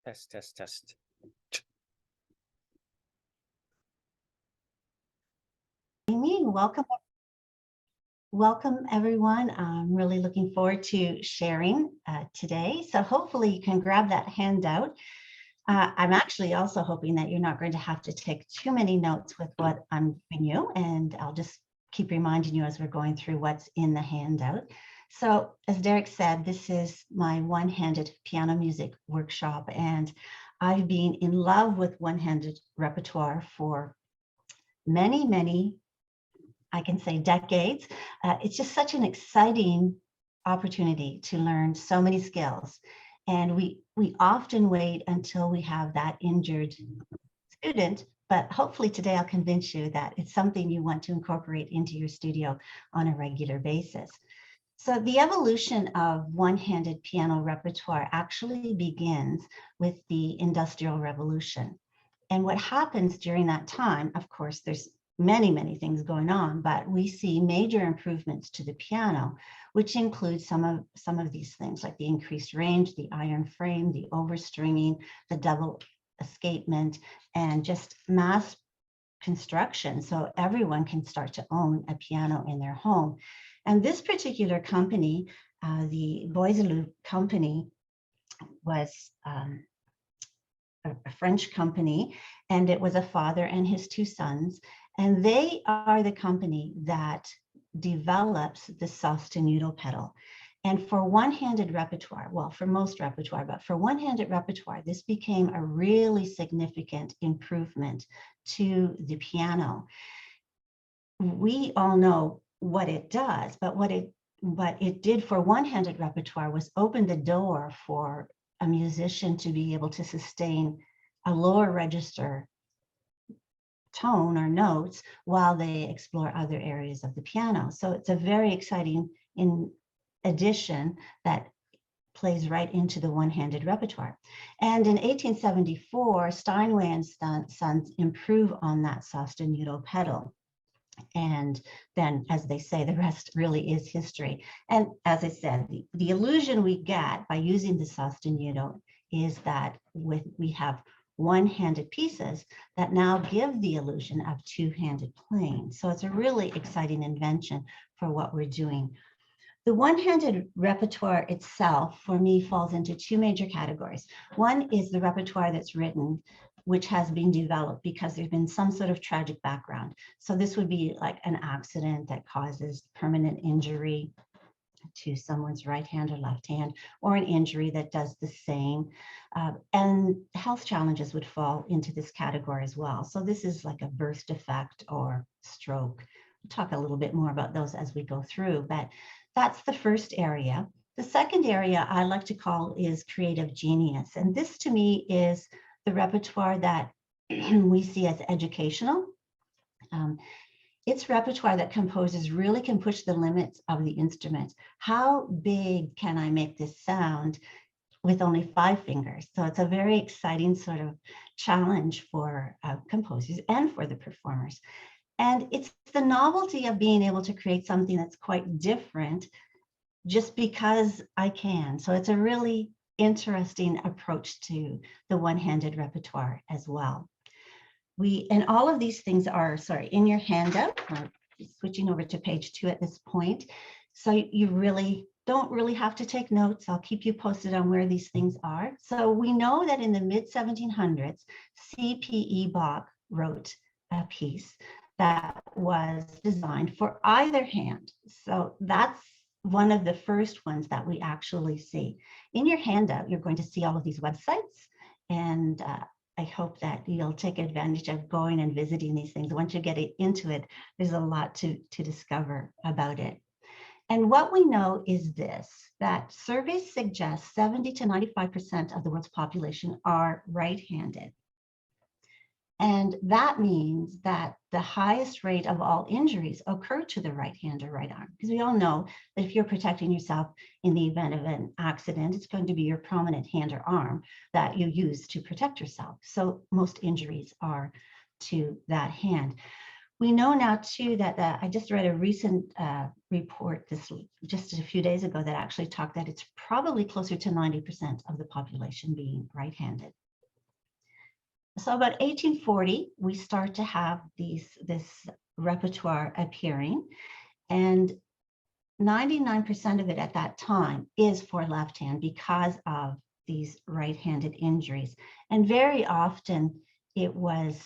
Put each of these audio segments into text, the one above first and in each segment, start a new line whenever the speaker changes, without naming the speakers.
Test, test, test.
Amy, welcome everyone. I'm really looking forward to sharing today. So hopefully you can grab that handout. I'm actually also hoping that you're not going to have to take too many notes with what I'm giving you, and I'll just keep reminding you as we're going through what's in the handout. So as Derek said, this is my one-handed piano music workshop, and I've been in love with one-handed repertoire for many, I can say decades. It's just such an exciting opportunity to learn so many skills. And we often wait until we have that injured student, but hopefully today I'll convince you that it's something you want to incorporate into your studio on a regular basis. So the evolution of one-handed piano repertoire actually begins with the Industrial Revolution. And what happens during that time, of course, there's many things going on, but we see major improvements to the piano, which includes some of these things like the increased range, the iron frame, the overstringing, the double escapement, and just mass construction. So everyone can start to own a piano in their home. And this particular company, the Boiselou company, was a French company, and it was a father and his two sons. And they are the company that develops the sostenuto pedal. And for one-handed repertoire, well, for most repertoire, but for one-handed repertoire, this became a really significant improvement to the piano. We all know what it does, but what it did for one-handed repertoire was open the door for a musician to be able to sustain a lower register tone or notes while they explore other areas of the piano. So it's a very exciting addition that plays right into the one-handed repertoire. And in 1874, Steinway and Sons improve on that sostenuto pedal. And then, as they say, the rest really is history. And as I said, the illusion we get by using the sostenuto is that we have one-handed pieces that now give the illusion of two-handed playing. So it's a really exciting invention for what we're doing. The one-handed repertoire itself, for me, falls into two major categories. One is the repertoire that's written, which has been developed because there's been some sort of tragic background. So this would be like an accident that causes permanent injury to someone's right hand or left hand, or an injury that does the same. And health challenges would fall into this category as well. So this is like a birth defect or stroke. We'll talk a little bit more about those as we go through, but that's the first area. The second area I like to call is creative genius. And this to me is the repertoire that we see as educational. It's repertoire that composers really can push the limits of the instrument. How big can I make this sound with only 5 fingers? So it's a very exciting sort of challenge for composers and for the performers. And it's the novelty of being able to create something that's quite different just because I can. So it's a really interesting approach to the one-handed repertoire as well. And all of these things are, in your handout, or switching over to page 2 at this point. So you really don't really have to take notes. I'll keep you posted on where these things are. So we know that in the mid-1700s, C.P.E. Bach wrote a piece that was designed for either hand. So that's one of the first ones that we actually see. In your handout, you're going to see all of these websites, and I hope that you'll take advantage of going and visiting these things. Once you get into it, there's a lot to discover about it. And what we know is this, that surveys suggest 70 to 95% of the world's population are right-handed. And that means that the highest rate of all injuries occur to the right hand or right arm, because we all know that if you're protecting yourself in the event of an accident, it's going to be your prominent hand or arm that you use to protect yourself. So most injuries are to that hand. We know now too that I just read a recent report just a few days ago that actually talked that it's probably closer to 90% of the population being right-handed. So about 1840, we start to have this repertoire appearing, and 99% of it at that time is for left hand because of these right-handed injuries. And very often it was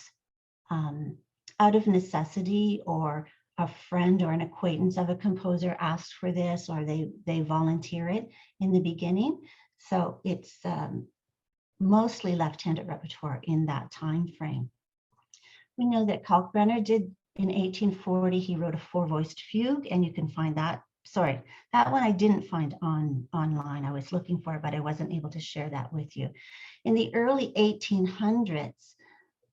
out of necessity, or a friend or an acquaintance of a composer asked for this, or they volunteer it in the beginning. So it's mostly left-handed repertoire in that time frame. We know that Kalkbrenner did in 1840, he wrote a 4-voiced fugue, and you can find that. Sorry, that one I didn't find online. I was looking for it, but I wasn't able to share that with you. In the early 1800s,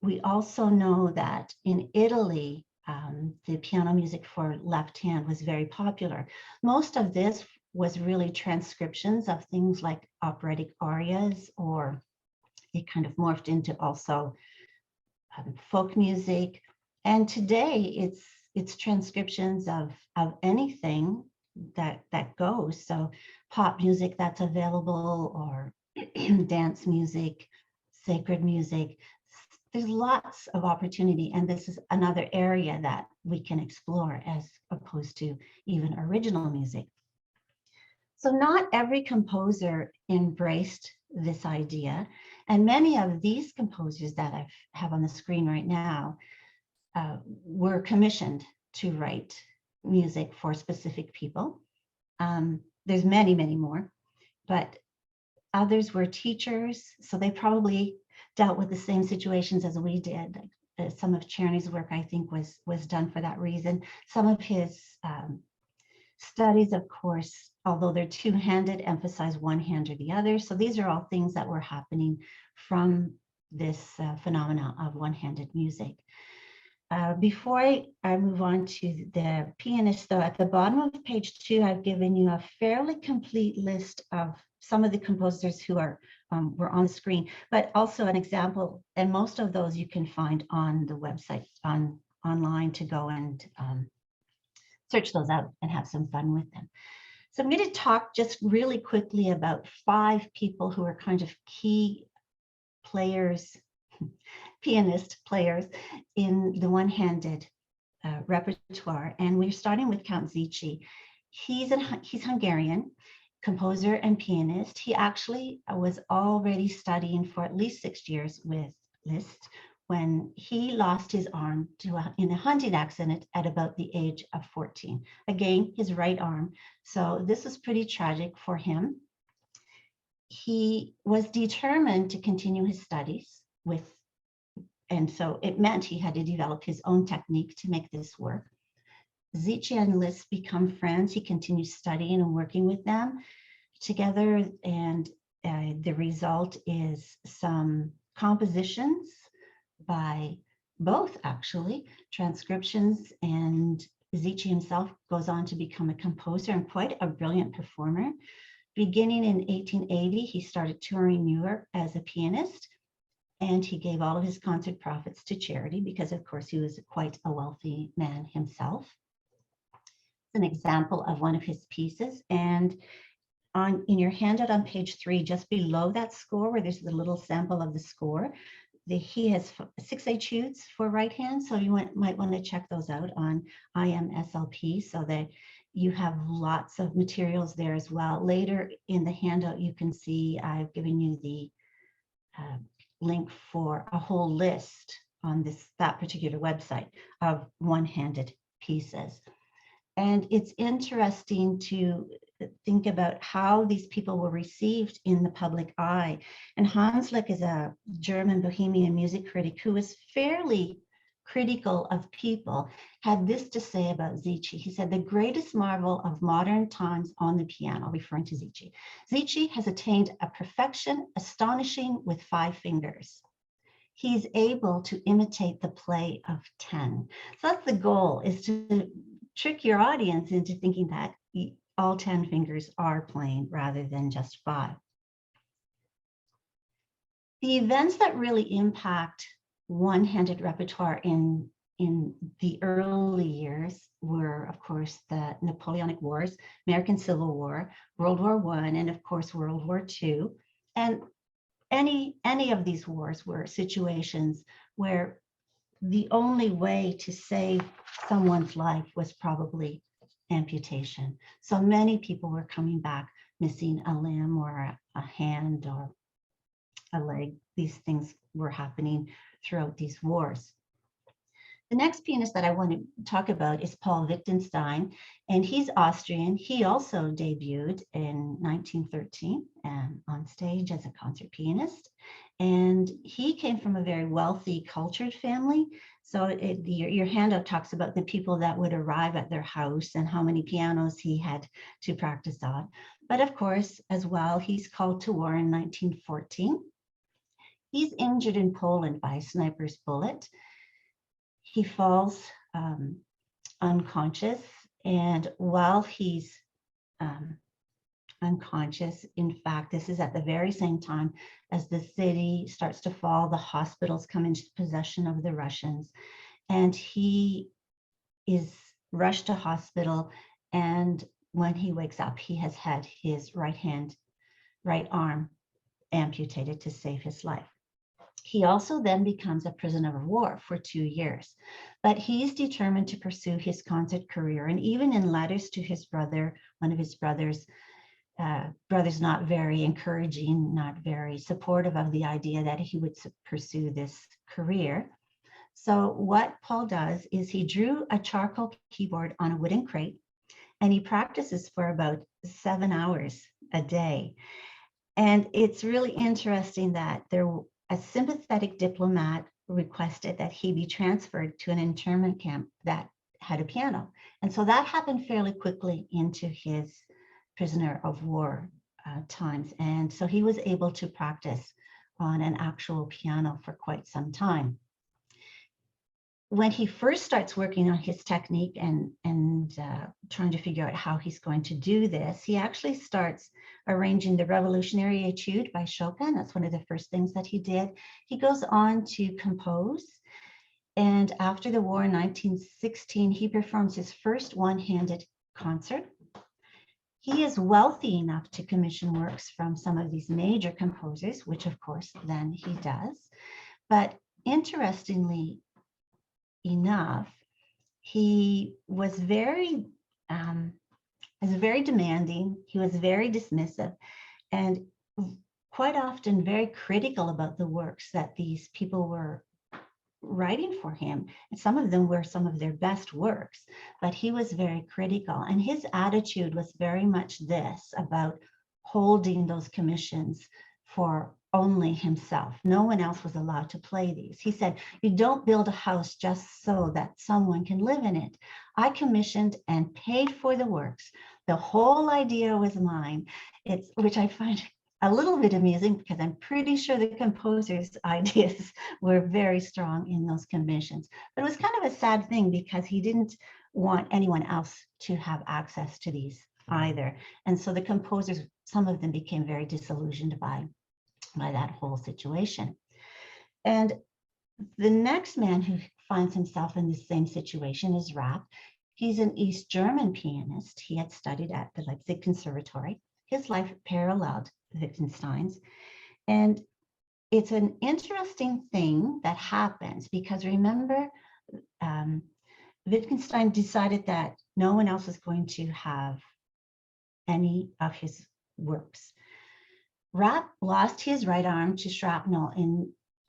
we also know that in Italy, the piano music for left hand was very popular. Most of this was really transcriptions of things like operatic arias, or it kind of morphed into also folk music. And today it's transcriptions of anything that goes. So pop music that's available, or dance music, sacred music. There's lots of opportunity, and this is another area that we can explore as opposed to even original music. So not every composer embraced this idea, and many of these composers that I have on the screen right now were commissioned to write music for specific people. There's many, many more, but others were teachers, so they probably dealt with the same situations as we did. Some of Czerny's work, I think, was done for that reason. Some of his studies, of course, although they're two-handed, emphasize one hand or the other. So these are all things that were happening from this phenomena of one-handed music. Before I move on to the pianist, though, at the bottom of page 2, I've given you a fairly complete list of some of the composers who were on the screen, but also an example, and most of those you can find on the website, online, to go and search those out and have some fun with them. So I'm going to talk just really quickly about 5 people who are kind of key players, pianist players in the one-handed repertoire. And we're starting with Count Zichy. He's Hungarian, composer and pianist. He actually was already studying for at least 6 years with Liszt when he lost his arm in a hunting accident at about the age of 14. Again, his right arm. So this was pretty tragic for him. He was determined to continue his studies and so it meant he had to develop his own technique to make this work. Zichy and Liszt become friends. He continues studying and working with them together, and the result is some compositions by both, actually, transcriptions, and Zichy himself goes on to become a composer and quite a brilliant performer. Beginning in 1880, he started touring Europe as a pianist, and he gave all of his concert profits to charity because, of course, he was quite a wealthy man himself. It's an example of one of his pieces, and in your handout on page 3, just below that score, where there's the little sample of the score, he has 6 etudes for right hand, so you might want to check those out on IMSLP so that you have lots of materials there as well. Later in the handout, you can see I've given you the link for a whole list on that particular website of one-handed pieces. And it's interesting to think about how these people were received in the public eye. And Hanslick is a German Bohemian music critic who was fairly critical of people, had this to say about Zichy. He said, "The greatest marvel of modern times on the piano," referring to Zichy. "Zichy has attained a perfection astonishing with 5 fingers. He's able to imitate the play of 10. So that's the goal, is to trick your audience into thinking that all 10 fingers are playing rather than just 5. The events that really impact one-handed repertoire in in the early years were, of course, the Napoleonic Wars, American Civil War, World War I, and of course, World War II. And any of these wars were situations where the only way to save someone's life was probably amputation. So many people were coming back missing a limb or a hand or a leg. These things were happening throughout these wars. The next pianist that I want to talk about is Paul Wittgenstein, and he's Austrian. He also debuted in 1913 on stage as a concert pianist. And he came from a very wealthy, cultured family. So your handout talks about the people that would arrive at their house and how many pianos he had to practice on. But of course, as well, he's called to war in 1914. He's injured in Poland by a sniper's bullet. He falls unconscious, and while he's unconscious, in fact, this is at the very same time as the city starts to fall, the hospitals come into possession of the Russians, and he is rushed to hospital, and when he wakes up, he has had his right arm amputated to save his life. He also then becomes a prisoner of war for 2 years, but he's determined to pursue his concert career. And even in letters to his brother, one of his brothers not very encouraging, not very supportive of the idea that he would pursue this career. So what Paul does is he drew a charcoal keyboard on a wooden crate, and he practices for about 7 hours a day. And it's really interesting that a sympathetic diplomat requested that he be transferred to an internment camp that had a piano. And so that happened fairly quickly into his prisoner of war times. And so he was able to practice on an actual piano for quite some time. When he first starts working on his technique and trying to figure out how he's going to do this, he actually starts arranging the Revolutionary Etude by Chopin. That's one of the first things that he did. He goes on to compose. And after the war in 1916, he performs his first one-handed concert. He is wealthy enough to commission works from some of these major composers, which of course then he does. But interestingly enough, he was very demanding. He was very dismissive, and quite often very critical about the works that these people were writing for him. And some of them were some of their best works, but he was very critical. And his attitude was very much this, about holding those commissions for only himself. No one else was allowed to play these. He said, you don't build a house just so that someone can live in it. I commissioned and paid for the works. The whole idea was mine. Which I find a little bit amusing, because I'm pretty sure the composer's ideas were very strong in those commissions. But it was kind of a sad thing, because he didn't want anyone else to have access to these either. And so the composers, some of them became very disillusioned by that whole situation. And the next man who finds himself in the same situation is Rapp. He's an East German pianist. He had studied at the Leipzig Conservatory. His life paralleled Wittgenstein's. And it's an interesting thing that happens, because remember, Wittgenstein decided that no one else was going to have any of his works. Rapp lost his right arm to shrapnel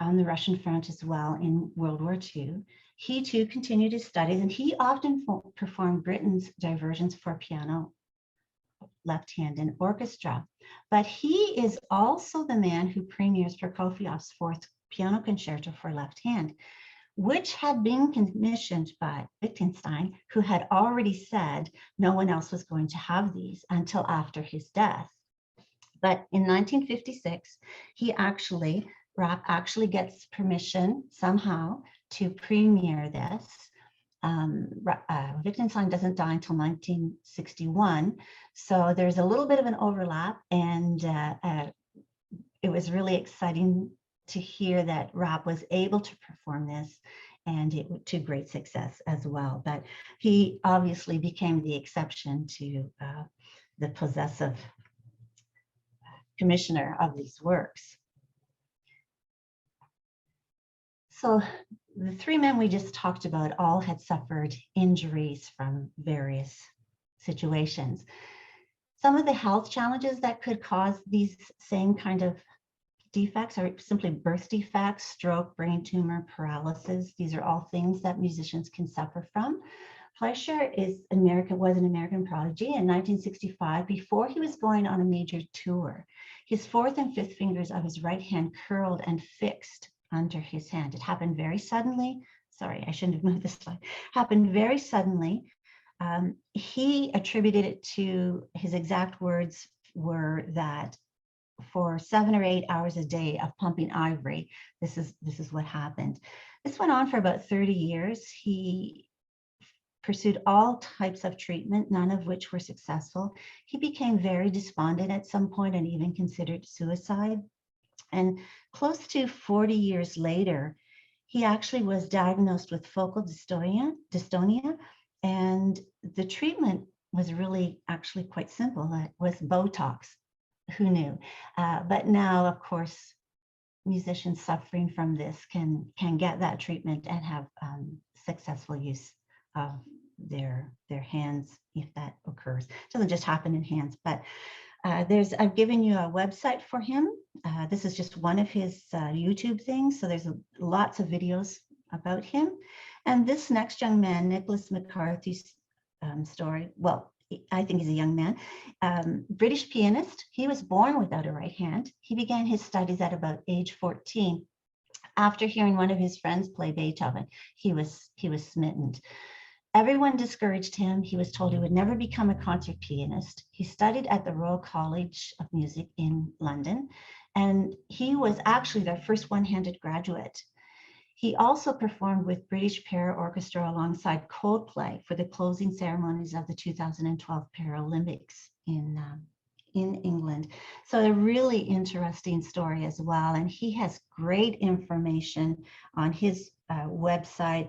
on the Russian front as well in World War II. He too continued his studies, and he often performed Britten's diversions for piano, left hand, and orchestra. But he is also the man who premieres Prokofiev's fourth piano concerto for left hand, which had been commissioned by Wittgenstein, who had already said no one else was going to have these until after his death. But in 1956, Rapp actually gets permission somehow to premiere this. Wittgenstein doesn't die until 1961, so there's a little bit of an overlap, and it was really exciting to hear that Rapp was able to perform this and to great success as well. But he obviously became the exception to the possessive commissioner of these works. So the three men we just talked about all had suffered injuries from various situations. Some of the health challenges that could cause these same kind of defects are simply birth defects, stroke, brain tumor, paralysis. These are all things that musicians can suffer from. Fleischer was an American prodigy. In 1965, before he was going on a major tour, his fourth and fifth fingers of his right hand curled and fixed under his hand. It happened very suddenly. Sorry, I shouldn't have moved this slide. Happened very suddenly. He attributed it to, his exact words were that for 7 or 8 hours a day of pumping ivory, this is what happened. This went on for about 30 years. He pursued all types of treatment, none of which were successful. He became very despondent at some point and even considered suicide. And close to 40 years later, he actually was diagnosed with focal dystonia, and the treatment was really actually quite simple. It was Botox. Who knew? But now, of course, musicians suffering from this can get that treatment and have successful use of their hands if that occurs. It doesn't just happen in hands, but I've given you a website for him. This is just one of his YouTube things. So there's lots of videos about him. And this next young man, Nicholas McCarthy's story, well, I think he's a young man, British pianist. He was born without a right hand. He began his studies at about age 14. After hearing one of his friends play Beethoven, he was smitten. Everyone discouraged him. He was told he would never become a concert pianist. He studied at the Royal College of Music in London, and he was actually their first one-handed graduate. He also performed with British Para Orchestra alongside Coldplay for the closing ceremonies of the 2012 Paralympics in England. So a really interesting story as well. And he has great information on his website.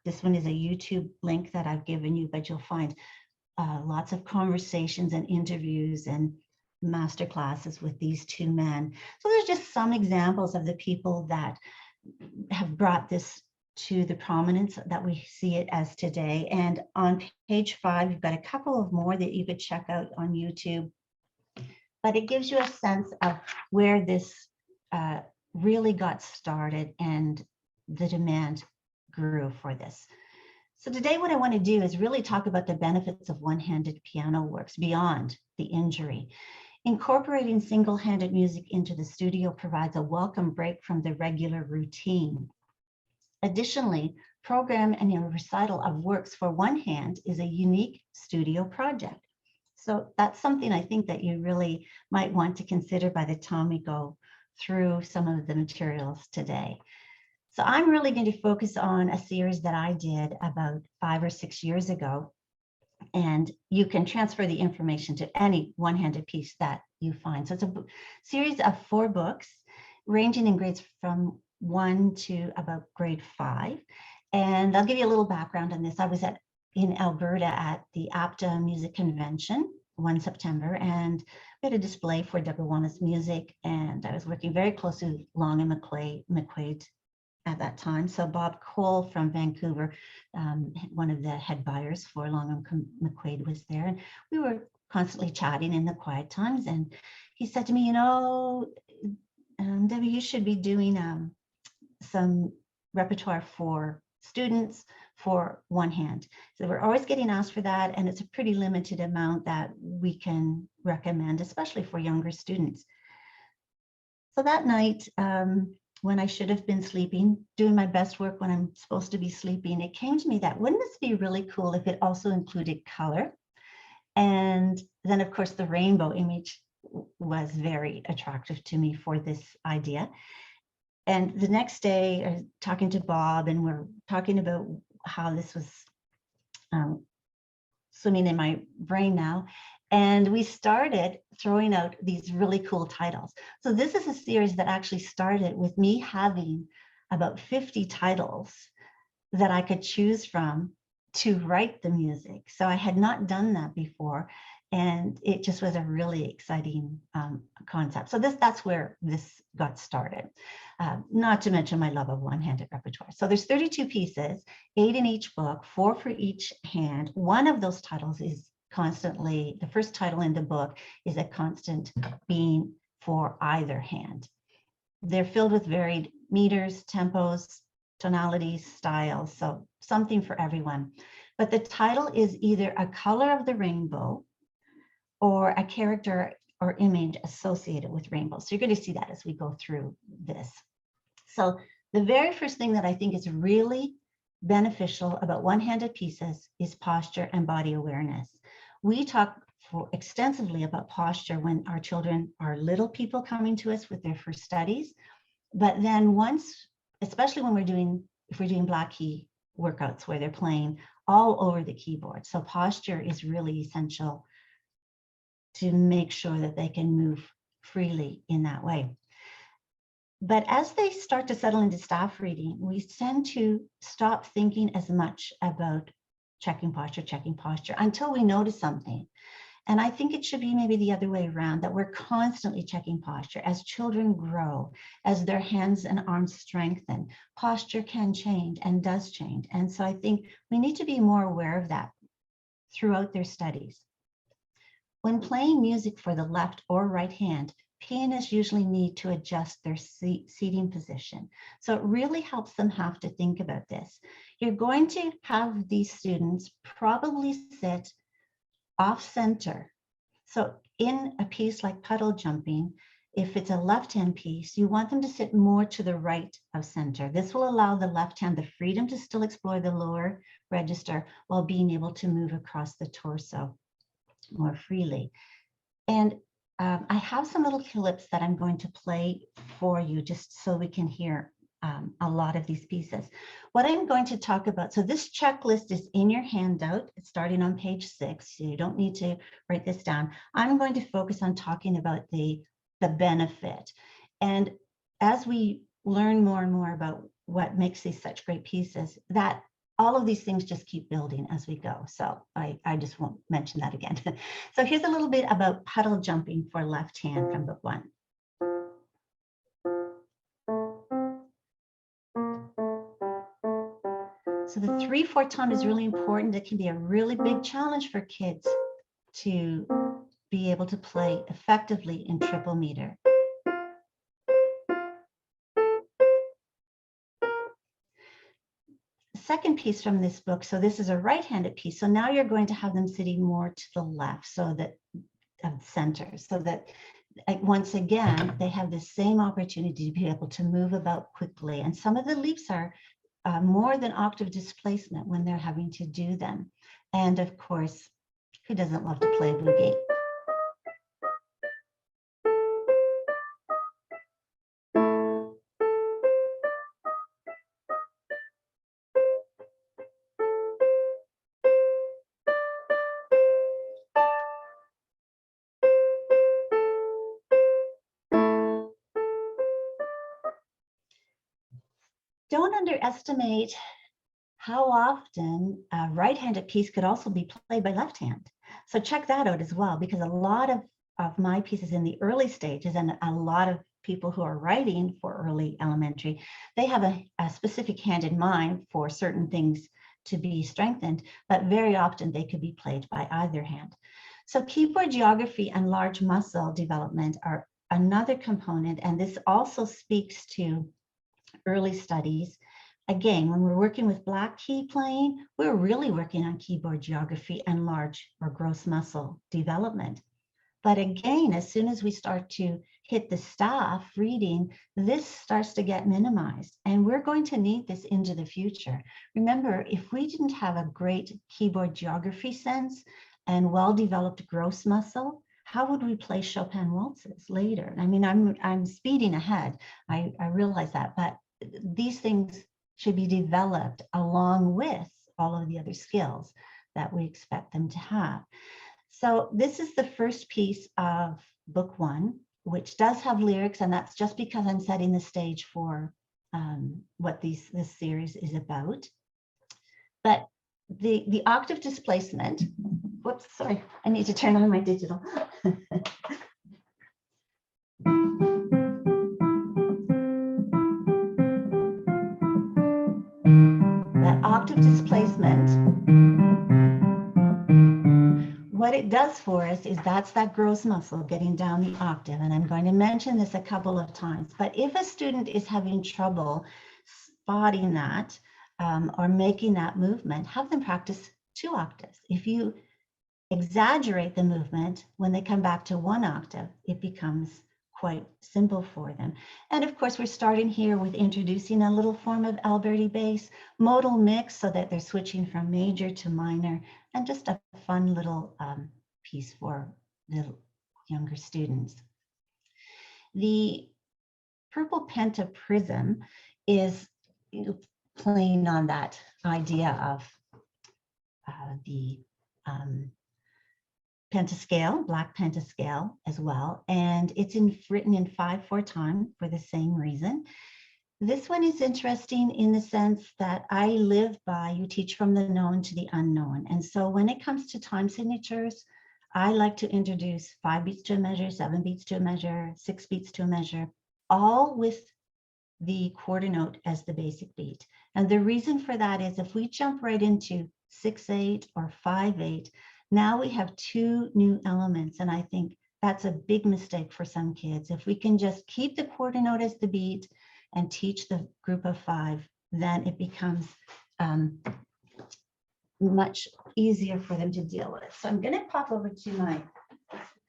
This one is a YouTube link that I've given you, but you'll find lots of conversations and interviews and master classes with these two men. So there's just some examples of the people that have brought this to the prominence that we see it as today. And on page 5, you've got a couple of more that you could check out on YouTube. But it gives you a sense of where this really got started and the demand grew for this. So today what I want to do is really talk about the benefits of one-handed piano works beyond the injury. Incorporating single-handed music into the studio provides a welcome break from the regular routine. Additionally, program and a recital of works for one hand is a unique studio project. So that's something I think that you really might want to consider by the time we go through some of the materials today. So I'm really going to focus on a series that I did about 5 or 6 years ago. And you can transfer the information to any one-handed piece that you find. So it's a series of 4 books, ranging in grades from 1 to about grade 5. And I'll give you a little background on this. I was in Alberta at the APTA Music Convention one September, and we had a display for Debra Wanless music, and I was working very closely with Long and McQuaid at that time. So Bob Cole from Vancouver, one of the head buyers for Long and McQuaid, was there, and we were constantly chatting in the quiet times. And he said to me, you know, Debbie, you should be doing some repertoire for students for one hand. So we're always getting asked for that, and it's a pretty limited amount that we can recommend, especially for younger students. So that night, when I should have been sleeping, doing my best work when I'm supposed to be sleeping, it came to me that wouldn't this be really cool if it also included color? And then, of course, the rainbow image was very attractive to me for this idea. And the next day, I was talking to Bob, and we're talking about how this was swimming in my brain now. And we started throwing out these really cool titles. So this is a series that actually started with me having about 50 titles that I could choose from to write the music. So I had not done that before. And it just was a really exciting concept. So that's where this got started. Not to mention my love of one-handed repertoire. So there's 32 pieces, 8 in each book, 4 for each hand. One of those titles is constantly, the first title in the book is a constant being for either hand. They're filled with varied meters, tempos, tonalities, styles, so something for everyone. But the title is either a color of the rainbow or a character or image associated with rainbows. So you're going to see that as we go through this. So the very first thing that I think is really beneficial about one-handed pieces is posture and body awareness. We talk extensively about posture when our children are little people coming to us with their first studies. But then once, especially when if we're doing black key workouts where they're playing all over the keyboard. So posture is really essential to make sure that they can move freely in that way. But as they start to settle into staff reading, we tend to stop thinking as much about checking posture until we notice something. And I think it should be maybe the other way around, that we're constantly checking posture. As children grow, as their hands and arms strengthen, posture can change and does change. And so I think we need to be more aware of that throughout their studies. When playing music for the left or right hand, pianists usually need to adjust their seating position. So it really helps them have to think about this. You're going to have these students probably sit off center. So in a piece like puddle jumping, if it's a left-hand piece, you want them to sit more to the right of center. This will allow the left hand the freedom to still explore the lower register while being able to move across the torso more freely. And I have some little clips that I'm going to play for you just so we can hear a lot of these pieces. What I'm going to talk about, so this checklist is in your handout. It's starting on page 6, so you don't need to write this down. I'm going to focus on talking about the benefit. And as we learn more and more about what makes these such great pieces, that all of these things just keep building as we go. So I just won't mention that again. So here's a little bit about puddle jumping for left hand from book 1. So the 3/4 tone is really important. It can be a really big challenge for kids to be able to play effectively in triple meter. Second piece from this book, so this is a right-handed piece. So now you're going to have them sitting more to the left, so that of center, so that once again, they have the same opportunity to be able to move about quickly. And some of the leaps are more than octave displacement when they're having to do them. And of course, who doesn't love to play boogie? Don't underestimate how often a right-handed piece could also be played by left hand. So check that out as well, because a lot of my pieces in the early stages, and a lot of people who are writing for early elementary, they have a specific hand in mind for certain things to be strengthened, but very often they could be played by either hand. So keyboard geography and large muscle development are another component, and this also speaks to early studies. Again, when we're working with black key playing, we're really working on keyboard geography and large or gross muscle development. But again, as soon as we start to hit the staff reading, this starts to get minimized, and we're going to need this into the future. Remember, if we didn't have a great keyboard geography sense and well-developed gross muscle, how would we play Chopin waltzes later? I mean, I'm speeding ahead. I realize that, but these things should be developed along with all of the other skills that we expect them to have. So this is the first piece of book 1, which does have lyrics, and that's just because I'm setting the stage for what this series is about. But the octave displacement, whoops, sorry, I need to turn on my digital. That octave displacement, what it does for us is that's that gross muscle getting down the octave. And I'm going to mention this a couple of times, but if a student is having trouble spotting that or making that movement, have them practice 2 octaves. If you exaggerate the movement, when they come back to 1 octave, it becomes quite simple for them. And of course, we're starting here with introducing a little form of Alberti bass, modal mix so that they're switching from major to minor, and just a fun little piece for the younger students. The purple pentaprism is playing on that idea of the pentascale, black pentascale as well. And it's written in 5/4 time for the same reason. This one is interesting in the sense that I live by, you teach from the known to the unknown. And so when it comes to time signatures, I like to introduce 5 beats to a measure, 7 beats to a measure, 6 beats to a measure, all with the quarter note as the basic beat. And the reason for that is if we jump right into 6/8 or 5/8, now we have 2 new elements. And I think that's a big mistake for some kids. If we can just keep the quarter note as the beat and teach the group of 5, then it becomes much easier for them to deal with. So I'm going to pop over to my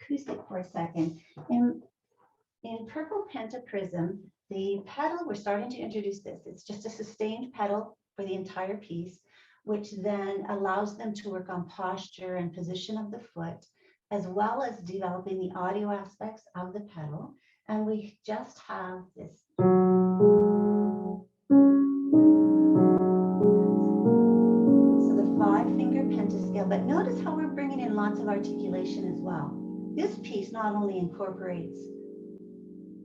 acoustic for a second. In purple pentaprism, the pedal, we're starting to introduce this. It's just a sustained pedal for the entire piece, which then allows them to work on posture and position of the foot, as well as developing the audio aspects of the pedal. And we just have this. So the 5-finger pentascale, but notice how we're bringing in lots of articulation as well. This piece not only incorporates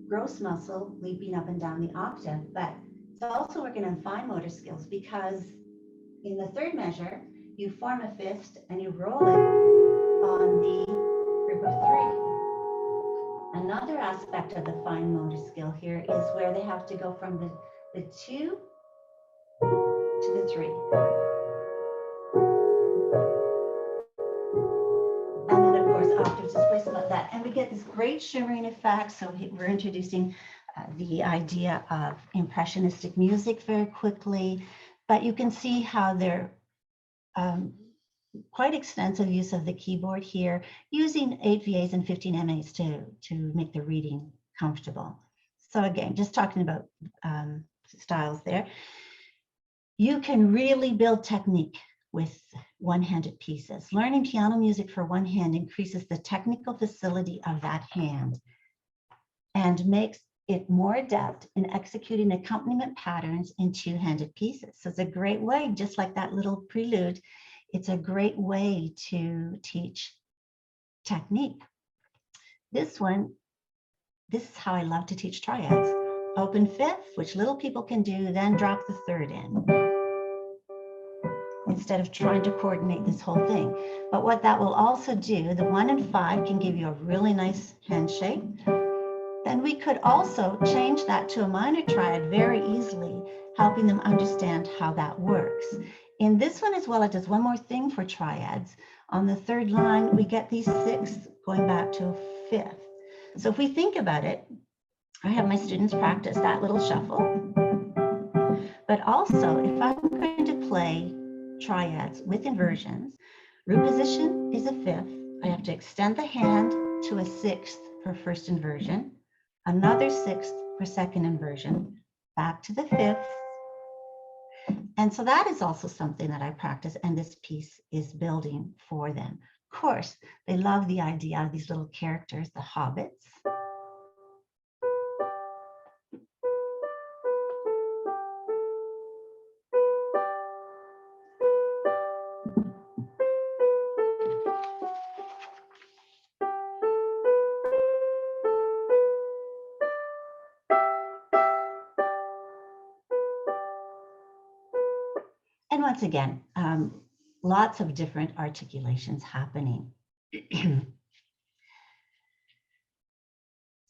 gross muscle leaping up and down the octave, but it's also working on fine motor skills, because in the 3rd measure, you form a fist and you roll it on the group of 3. Another aspect of the fine motor skill here is where they have to go from the 2 to the 3. And then of course, octave displacement like that. And we get this great shimmering effect. So we're introducing the idea of impressionistic music very quickly, but you can see how they're quite extensive use of the keyboard here, using 8 VAs and 15 MAs to make the reading comfortable. So again, just talking about styles there. You can really build technique with one-handed pieces. Learning piano music for one hand increases the technical facility of that hand and makes it more adept in executing accompaniment patterns in 2-handed pieces. So it's a great way, just like that little prelude, it's a great way to teach technique. This one, this is how I love to teach triads. Open 5th, which little people can do, then drop the 3rd in, instead of trying to coordinate this whole thing. But what that will also do, the 1 and 5 can give you a really nice hand shape. Then we could also change that to a minor triad very easily, helping them understand how that works. In this one as well, it does one more thing for triads. On the 3rd line, we get these 6 going back to a 5th. So if we think about it, I have my students practice that little shuffle. But also, if I'm going to play triads with inversions, root position is a 5th. I have to extend the hand to a 6th for first inversion, another 6th for second inversion, back to the 5th. And so that is also something that I practice, and this piece is building for them. Of course, they love the idea of these little characters, the hobbits. And once again, lots of different articulations happening.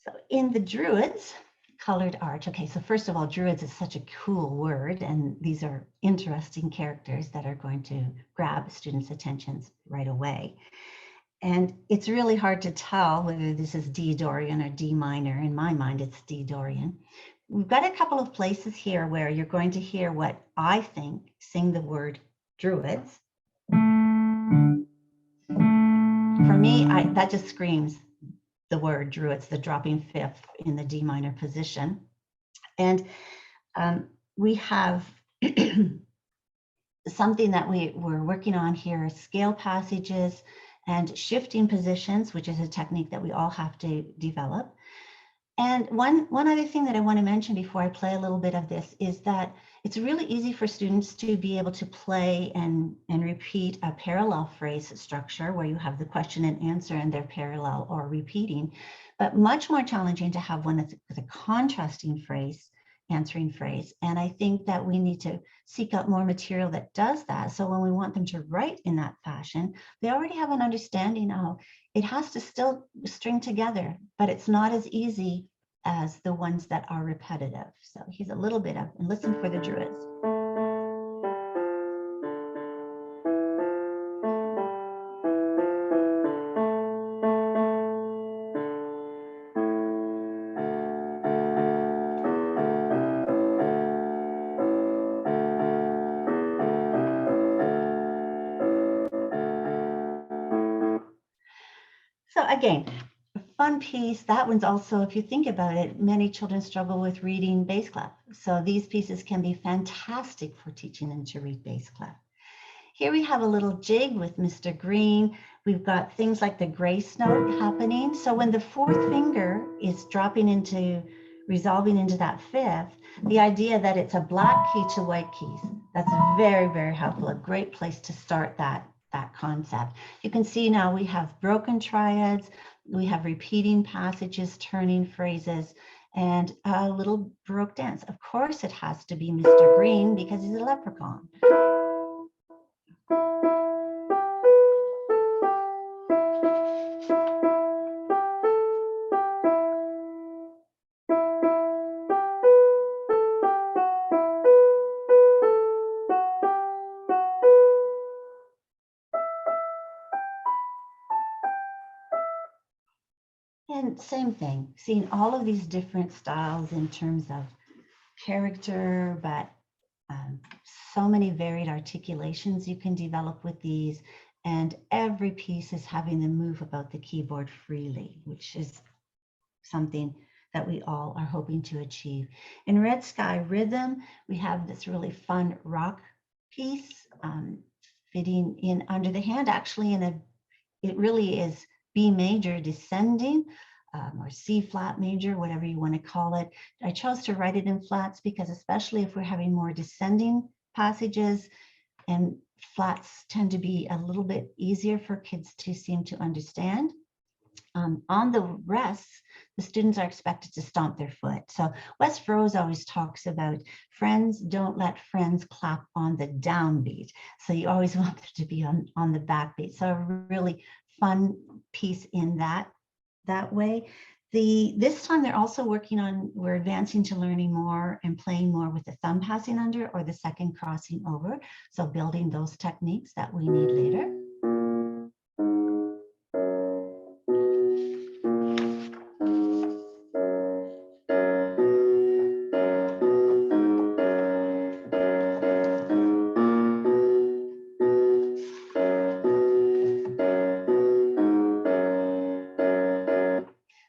So in the Druids, colored arch. Okay, so first of all, Druids is such a cool word, and these are interesting characters that are going to grab students' attentions right away. And it's really hard to tell whether this is D Dorian or D minor. In my mind, it's D Dorian. We've got a couple of places here where you're going to hear what I think sing the word Druids. For me, that just screams the word Druids, the dropping fifth in the D minor position. And we have something that we're working on here, scale passages and shifting positions, which is a technique that we all have to develop. And one other thing that I want to mention before I play a little bit of this is that it's really easy for students to be able to play and repeat a parallel phrase structure where you have the question and answer and they're parallel or repeating, but much more challenging to have one that's with a contrasting phrase, answering phrase. And I think that we need to seek out more material that does that. So when we want them to write in that fashion, they already have an understanding of it has to still string together, but it's not as easy as the ones that are repetitive. So here's a little bit of, and listen for the Druids. So again, a fun piece. That one's also, if you think about it, many children struggle with reading bass clef. So these pieces can be fantastic for teaching them to read bass clef. Here we have a little jig with Mr. Green. We've got things like the grace note happening. So when the fourth finger is resolving into that fifth, the idea that it's a black key to white keys, that's very, very helpful. A great place to start that concept. You can see now we have broken triads, we have repeating passages, turning phrases, and a little Baroque dance. Of course, it has to be Mr. Green because he's a leprechaun. And same thing, seeing all of these different styles in terms of character, but so many varied articulations you can develop with these. And every piece is having them move about the keyboard freely, which is something that we all are hoping to achieve. In Red Sky Rhythm, we have this really fun rock piece fitting in under the hand, actually it really is B major descending, or C flat major, whatever you want to call it. I chose to write it in flats because especially if we're having more descending passages, and flats tend to be a little bit easier for kids to seem to understand. On the rests, the students are expected to stomp their foot. So Wes Rose always talks about friends don't let friends clap on the downbeat. So you always want them to be on the backbeat. So a really fun piece in that way. This time they're also working on, we're advancing to learning more and playing more with the thumb passing under or the second crossing over. So building those techniques that we need later.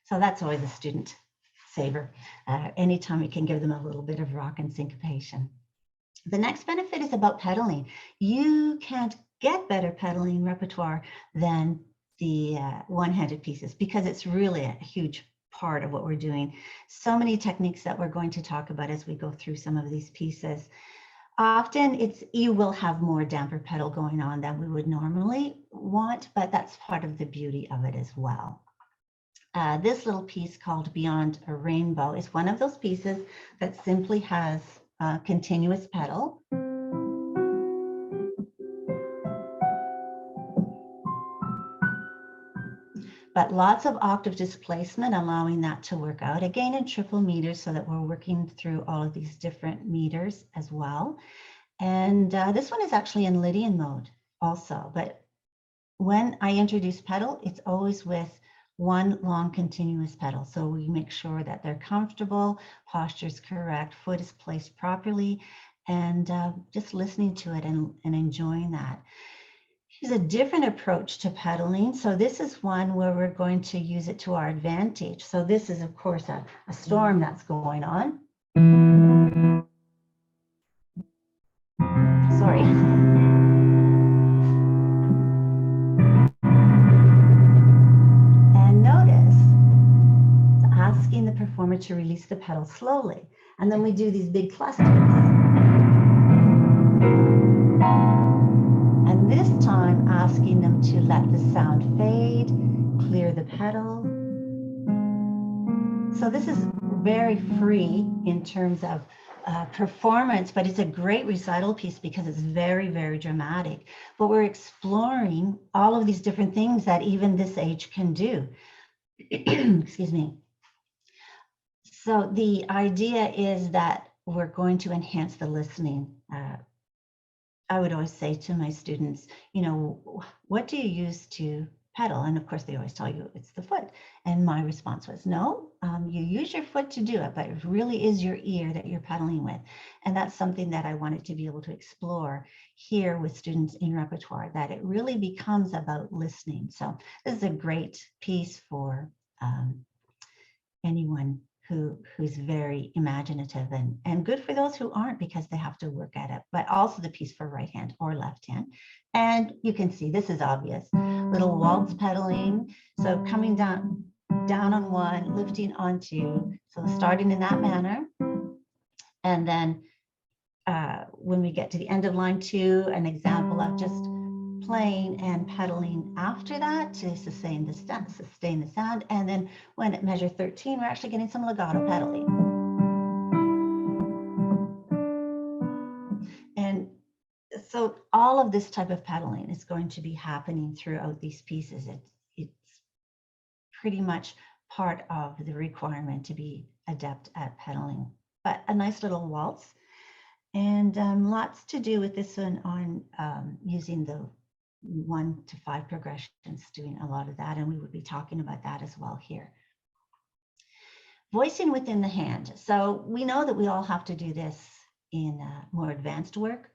So that's always a student saver. Anytime we can give them a little bit of rock and syncopation. The next benefit is about pedaling. You can't get better pedaling repertoire than the one-handed pieces because it's really a huge part of what we're doing. So many techniques that we're going to talk about as we go through some of these pieces. Often you will have more damper pedal going on than we would normally want, but that's part of the beauty of it as well. This little piece called Beyond a Rainbow is one of those pieces that simply has a continuous pedal. but lots of octave displacement, allowing that to work out. Again, in triple meters, so that we're working through all of these different meters as well. And this one is actually in Lydian mode also, but when I introduce pedal, it's always with one long continuous pedal. So we make sure that they're comfortable, posture is correct, foot is placed properly, and just listening to it and enjoying that. Here's a different approach to pedaling. So this is one where we're going to use it to our advantage. So this is, of course, a storm that's going on. Sorry. And notice it's asking the performer to release the pedal slowly. And then we do these big clusters. And this time asking them to let the sound fade, clear the pedal. So this is very free in terms of performance, but it's a great recital piece because it's very, very dramatic. But we're exploring all of these different things that even this age can do. Excuse me. So the idea is that we're going to enhance the listening. I would always say to my students, you know, what do you use to pedal? And of course, they always tell you it's the foot. And my response was, no, you use your foot to do it, but it really is your ear that you're pedaling with. And that's something that I wanted to be able to explore here with students in repertoire, that it really becomes about listening. So this is a great piece for anyone who's very imaginative, and good for those who aren't, because they have to work at it, but also the piece for right hand or left hand. And you can see this is obvious, little waltz pedaling. So coming down on one, lifting on two. So starting in that manner. And then when we get to the end of line 2, an example of just playing and pedaling after that to sustain the sound. And then when at measure 13, we're actually getting some legato pedaling. And so all of this type of pedaling is going to be happening throughout these pieces. It's pretty much part of the requirement to be adept at pedaling. But a nice little waltz. And lots to do with this one on using the 1 to 5 progressions, doing a lot of that, and we would be talking about that as well here. Voicing within the hand. So we know that we all have to do this in more advanced work,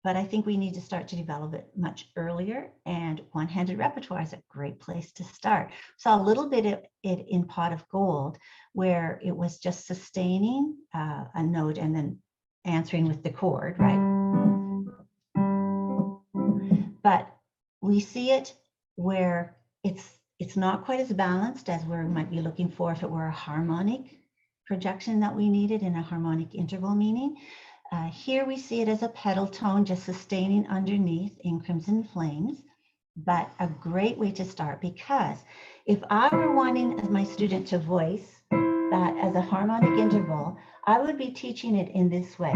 but I think we need to start to develop it much earlier, and one-handed repertoire is a great place to start. Saw a little bit of it in Pot of Gold, where it was just sustaining a note and then answering with the chord, right? But we see it where it's not quite as balanced as we might be looking for if it were a harmonic projection that we needed in a harmonic interval meaning. Here we see it as a pedal tone just sustaining underneath in Crimson Flames, but a great way to start, because if I were wanting as my student to voice that as a harmonic interval, I would be teaching it in this way,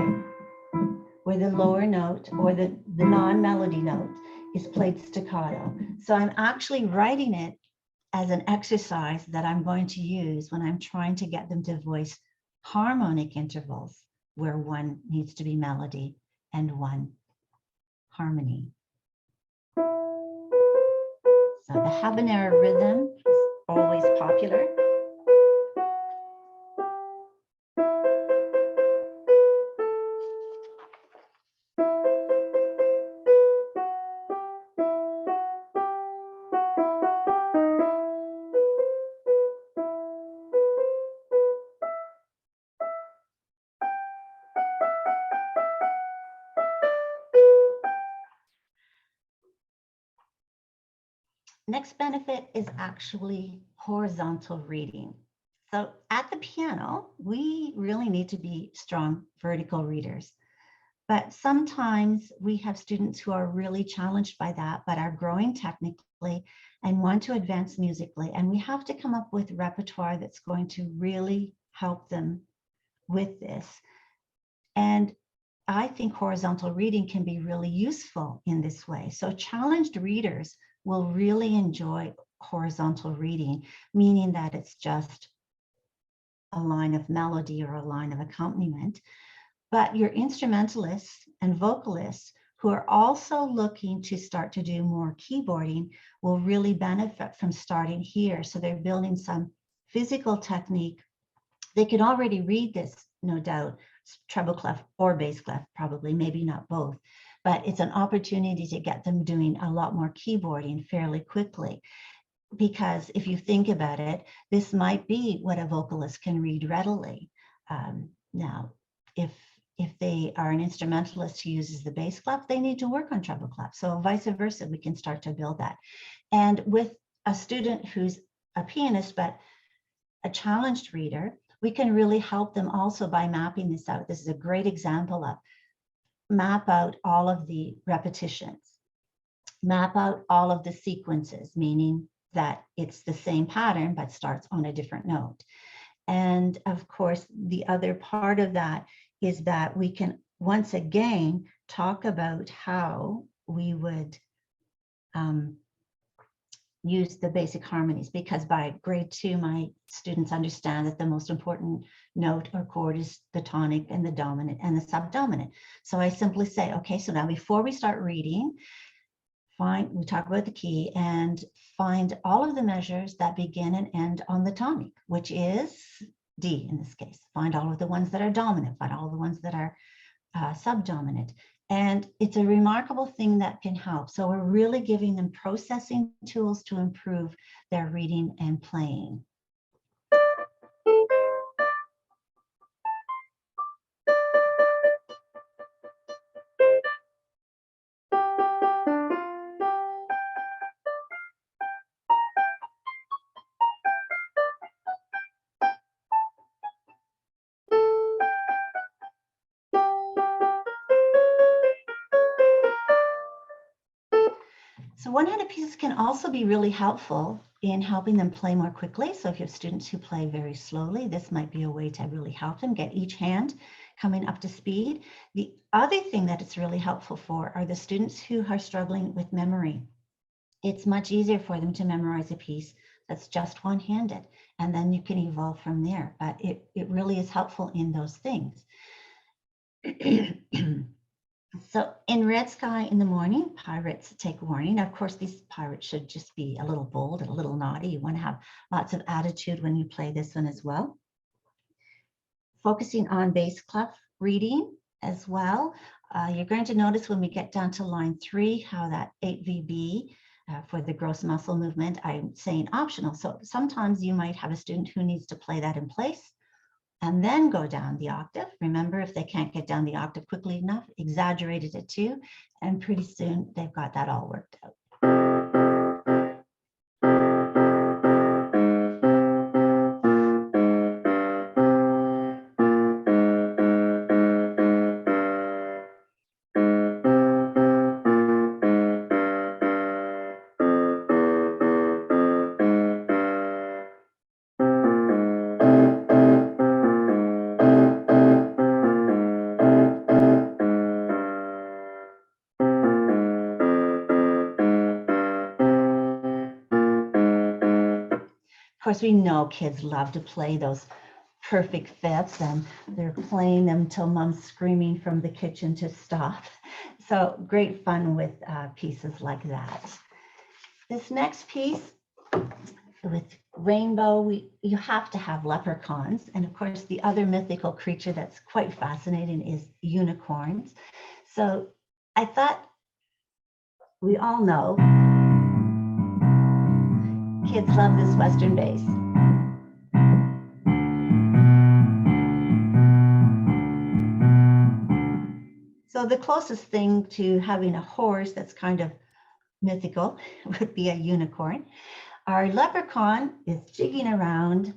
where the lower note or the non-melody note is played staccato. So I'm actually writing it as an exercise that I'm going to use when I'm trying to get them to voice harmonic intervals, where one needs to be melody and one harmony. So the habanero rhythm is always popular. Next benefit is actually horizontal reading. So at the piano, we really need to be strong vertical readers. But sometimes we have students who are really challenged by that, but are growing technically and want to advance musically. And we have to come up with repertoire that's going to really help them with this. And I think horizontal reading can be really useful in this way. So challenged readers will really enjoy horizontal reading, meaning that it's just a line of melody or a line of accompaniment. But your instrumentalists and vocalists who are also looking to start to do more keyboarding will really benefit from starting here. So they're building some physical technique. They can already read this, no doubt, treble clef or bass clef, probably, maybe not both, but it's an opportunity to get them doing a lot more keyboarding fairly quickly. Because if you think about it, this might be what a vocalist can read readily. Now, if they are an instrumentalist who uses the bass clef, they need to work on treble clef. So vice versa, we can start to build that. And with a student who's a pianist, but a challenged reader, we can really help them also by mapping this out. This is a great example of map out all of the repetitions, map out all of the sequences, meaning that it's the same pattern, but starts on a different note. And of course, the other part of that is that we can once again talk about how we would use the basic harmonies, because by grade 2, my students understand that the most important note or chord is the tonic and the dominant and the subdominant. So I simply say, okay, so now before we start reading, we talk about the key and find all of the measures that begin and end on the tonic, which is D in this case. Find all of the ones that are dominant, find all the ones that are subdominant. And it's a remarkable thing that can help. So we're really giving them processing tools to improve their reading and playing. So one-handed pieces can also be really helpful in helping them play more quickly. So if you have students who play very slowly, this might be a way to really help them get each hand coming up to speed. The other thing that it's really helpful for are the students who are struggling with memory. It's much easier for them to memorize a piece that's just one-handed, and then you can evolve from there. But it really is helpful in those things. So in Red Sky in the Morning, pirates take warning. Of course, these pirates should just be a little bold and a little naughty. You want to have lots of attitude when you play this one as well. Focusing on bass clef reading as well. You're going to notice when we get down to line 3, how that 8VB for the gross muscle movement, I'm saying optional. So sometimes you might have a student who needs to play that in place and then go down the octave. Remember, if they can't get down the octave quickly enough, exaggerate it at 2, and pretty soon they've got that all worked out. Of course, we know kids love to play those perfect fifths, and they're playing them till mom's screaming from the kitchen to stop. So great fun with pieces like that. This next piece with rainbow, you have to have leprechauns. And of course, the other mythical creature that's quite fascinating is unicorns. So I thought we all know kids love this Western bass. So the closest thing to having a horse that's kind of mythical would be a unicorn. Our leprechaun is jigging around.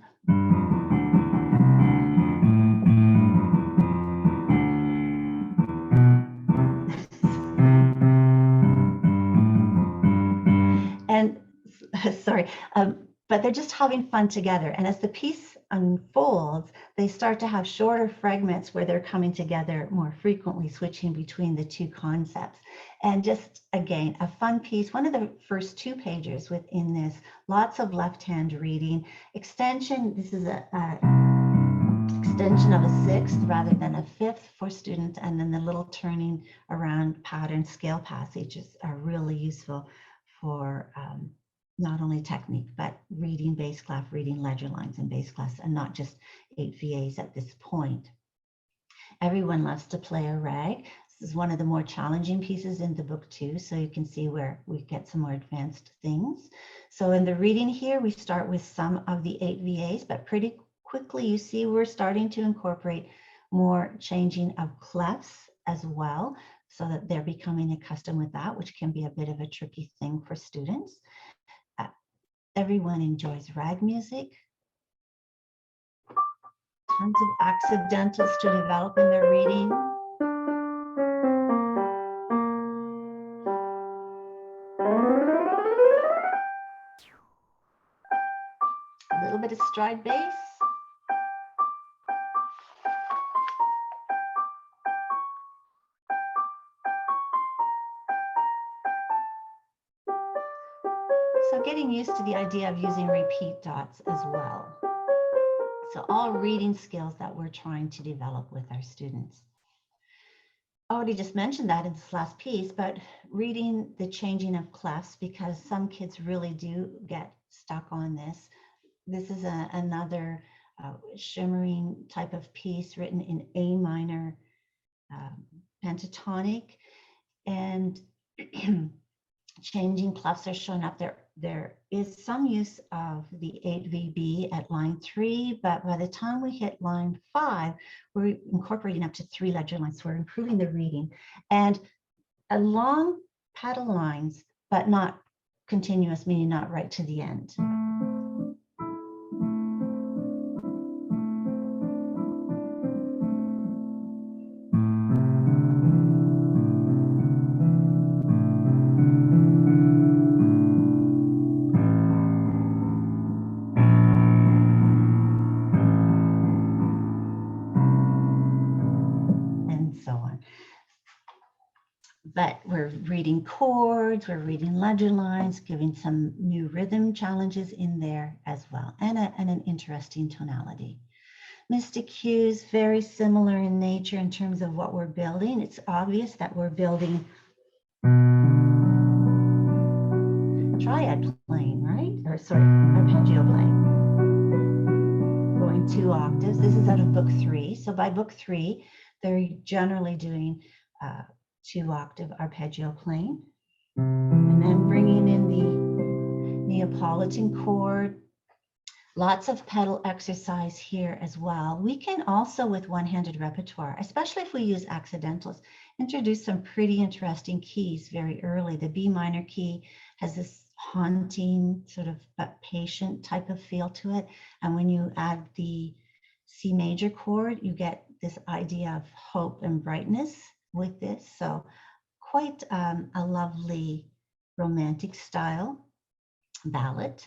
And sorry, but they're just having fun together. And as the piece unfolds, they start to have shorter fragments where they're coming together more frequently, switching between the two concepts. And just, again, a fun piece. One of the first 2 pages within this, lots of left-hand reading. Extension, this is a extension of a 6th rather than a 5th for students. And then the little turning around pattern scale passages are really useful for not only technique, but reading base class, reading ledger lines in base class, and not just 8 VAs at this point. Everyone loves to play a rag. This is one of the more challenging pieces in the book too, so you can see where we get some more advanced things. So in the reading here, we start with some of the 8 VAs, but pretty quickly you see we're starting to incorporate more changing of clefs as well, so that they're becoming accustomed with that, which can be a bit of a tricky thing for students. Everyone enjoys rag music. Tons of accidentals to develop in their reading. A little bit of stride bass. So getting used to the idea of using repeat dots as well. So all reading skills that we're trying to develop with our students. I already just mentioned that in this last piece, but reading the changing of clefs, because some kids really do get stuck on this. This is another shimmering type of piece written in A minor pentatonic, and changing clefs are shown up there. There is some use of the 8 VB at line 3, but by the time we hit line 5, we're incorporating up to 3 ledger lines. So we're improving the reading and along pedal lines, but not continuous, meaning not right to the end. But we're reading chords, we're reading ledger lines, giving some new rhythm challenges in there as well, and an interesting tonality. Mystic cues, very similar in nature in terms of what we're building. It's obvious that we're building triad playing, right? Or sorry, arpeggio playing. Going 2 octaves. This is out of book 3. So by book 3, they're generally doing 2 octave arpeggio playing, and then bringing in the Neapolitan chord. Lots of pedal exercise here as well. We can also, with one-handed repertoire, especially if we use accidentals, introduce some pretty interesting keys very early. The B minor key has this haunting, sort of but patient type of feel to it. And when you add the C major chord, you get this idea of hope and brightness with this. So quite a lovely romantic style ballad.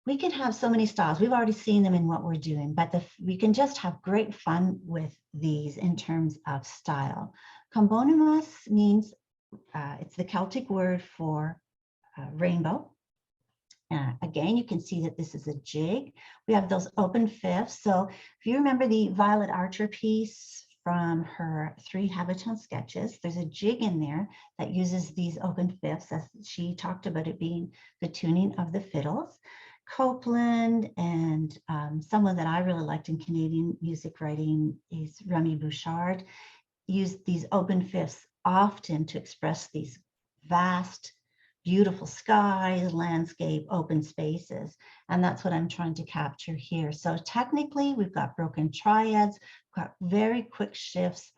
We can have so many styles. We've already seen them in what we're doing, but we can just have great fun with these in terms of style. Combonimus means, it's the Celtic word for rainbow. Again, you can see that this is a jig. We have those open fifths. So if you remember the Violet Archer piece from her 3 Habitone sketches, there's a jig in there that uses these open fifths, as she talked about it being the tuning of the fiddles. Copeland and someone that I really liked in Canadian music writing is Remy Bouchard, used these open fifths often to express these vast, beautiful skies, landscape, open spaces. And that's what I'm trying to capture here. So technically, we've got broken triads, we've got very quick shifts,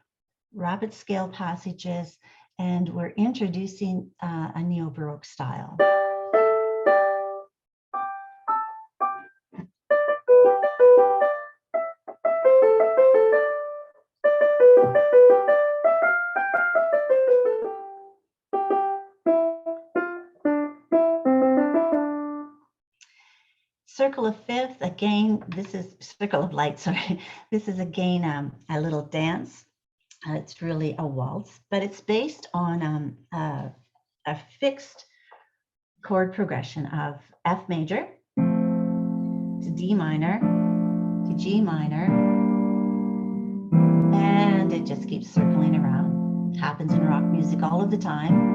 rapid scale passages, and we're introducing a neo-Baroque style. Circle of fifth, again, this is circle of light, sorry. This is again a little dance It's really a waltz, but it's based on a fixed chord progression of F major to D minor to G minor, and it just keeps circling around. It happens in rock music all of the time.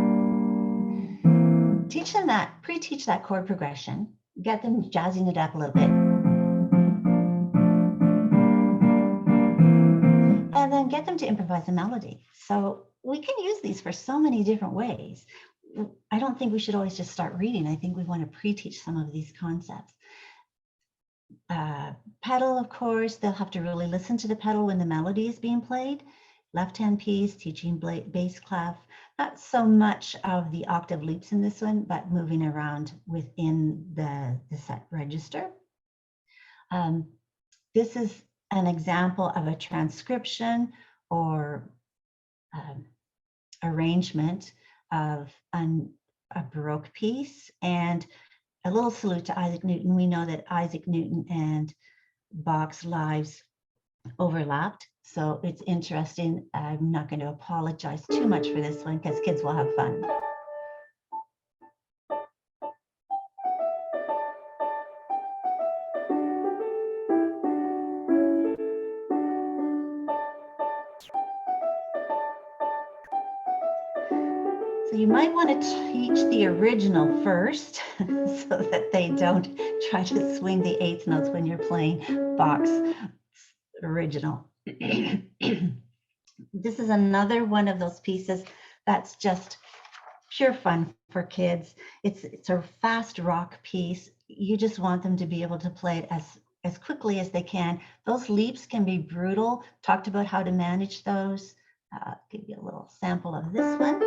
Teach them that, pre-teach that chord progression, get them jazzing it up a little bit. And then get them to improvise a melody. So we can use these for so many different ways. I don't think we should always just start reading. I think we want to pre-teach some of these concepts. Pedal, of course, they'll have to really listen to the pedal when the melody is being played. Left-hand piece, teaching bass clef. Not so much of the octave leaps in this one, but moving around within the set register. This is an example of a transcription or arrangement of a Baroque piece, and a little salute to Isaac Newton. We know that Isaac Newton and Bach's lives overlapped, so it's interesting. I'm not going to apologize too much for this one because kids will have fun. So you might want to teach the original first so that they don't try to swing the eighth notes when you're playing Bach's original. This is another one of those pieces that's just pure fun for kids. It's a fast rock piece. You just want them to be able to play it as quickly as they can. Those leaps can be brutal. Talked about how to manage those. I'll give you a little sample of this one.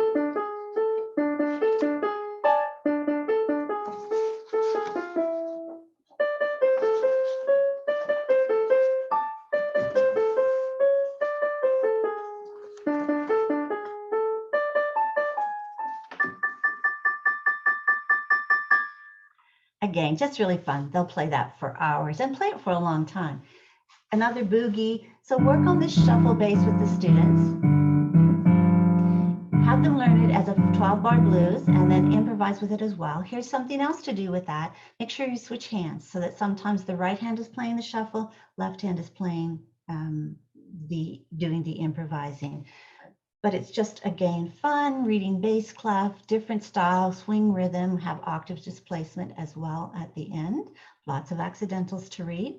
Again, just really fun. They'll play that for hours and play it for a long time. Another boogie. So work on this shuffle bass with the students. Have them learn it as a 12-bar blues and then improvise with it as well. Here's something else to do with that. Make sure you switch hands so that sometimes the right hand is playing the shuffle, left hand is playing doing the improvising. But it's just, again, fun, reading bass clef, different style, swing rhythm, have octave displacement as well at the end. Lots of accidentals to read.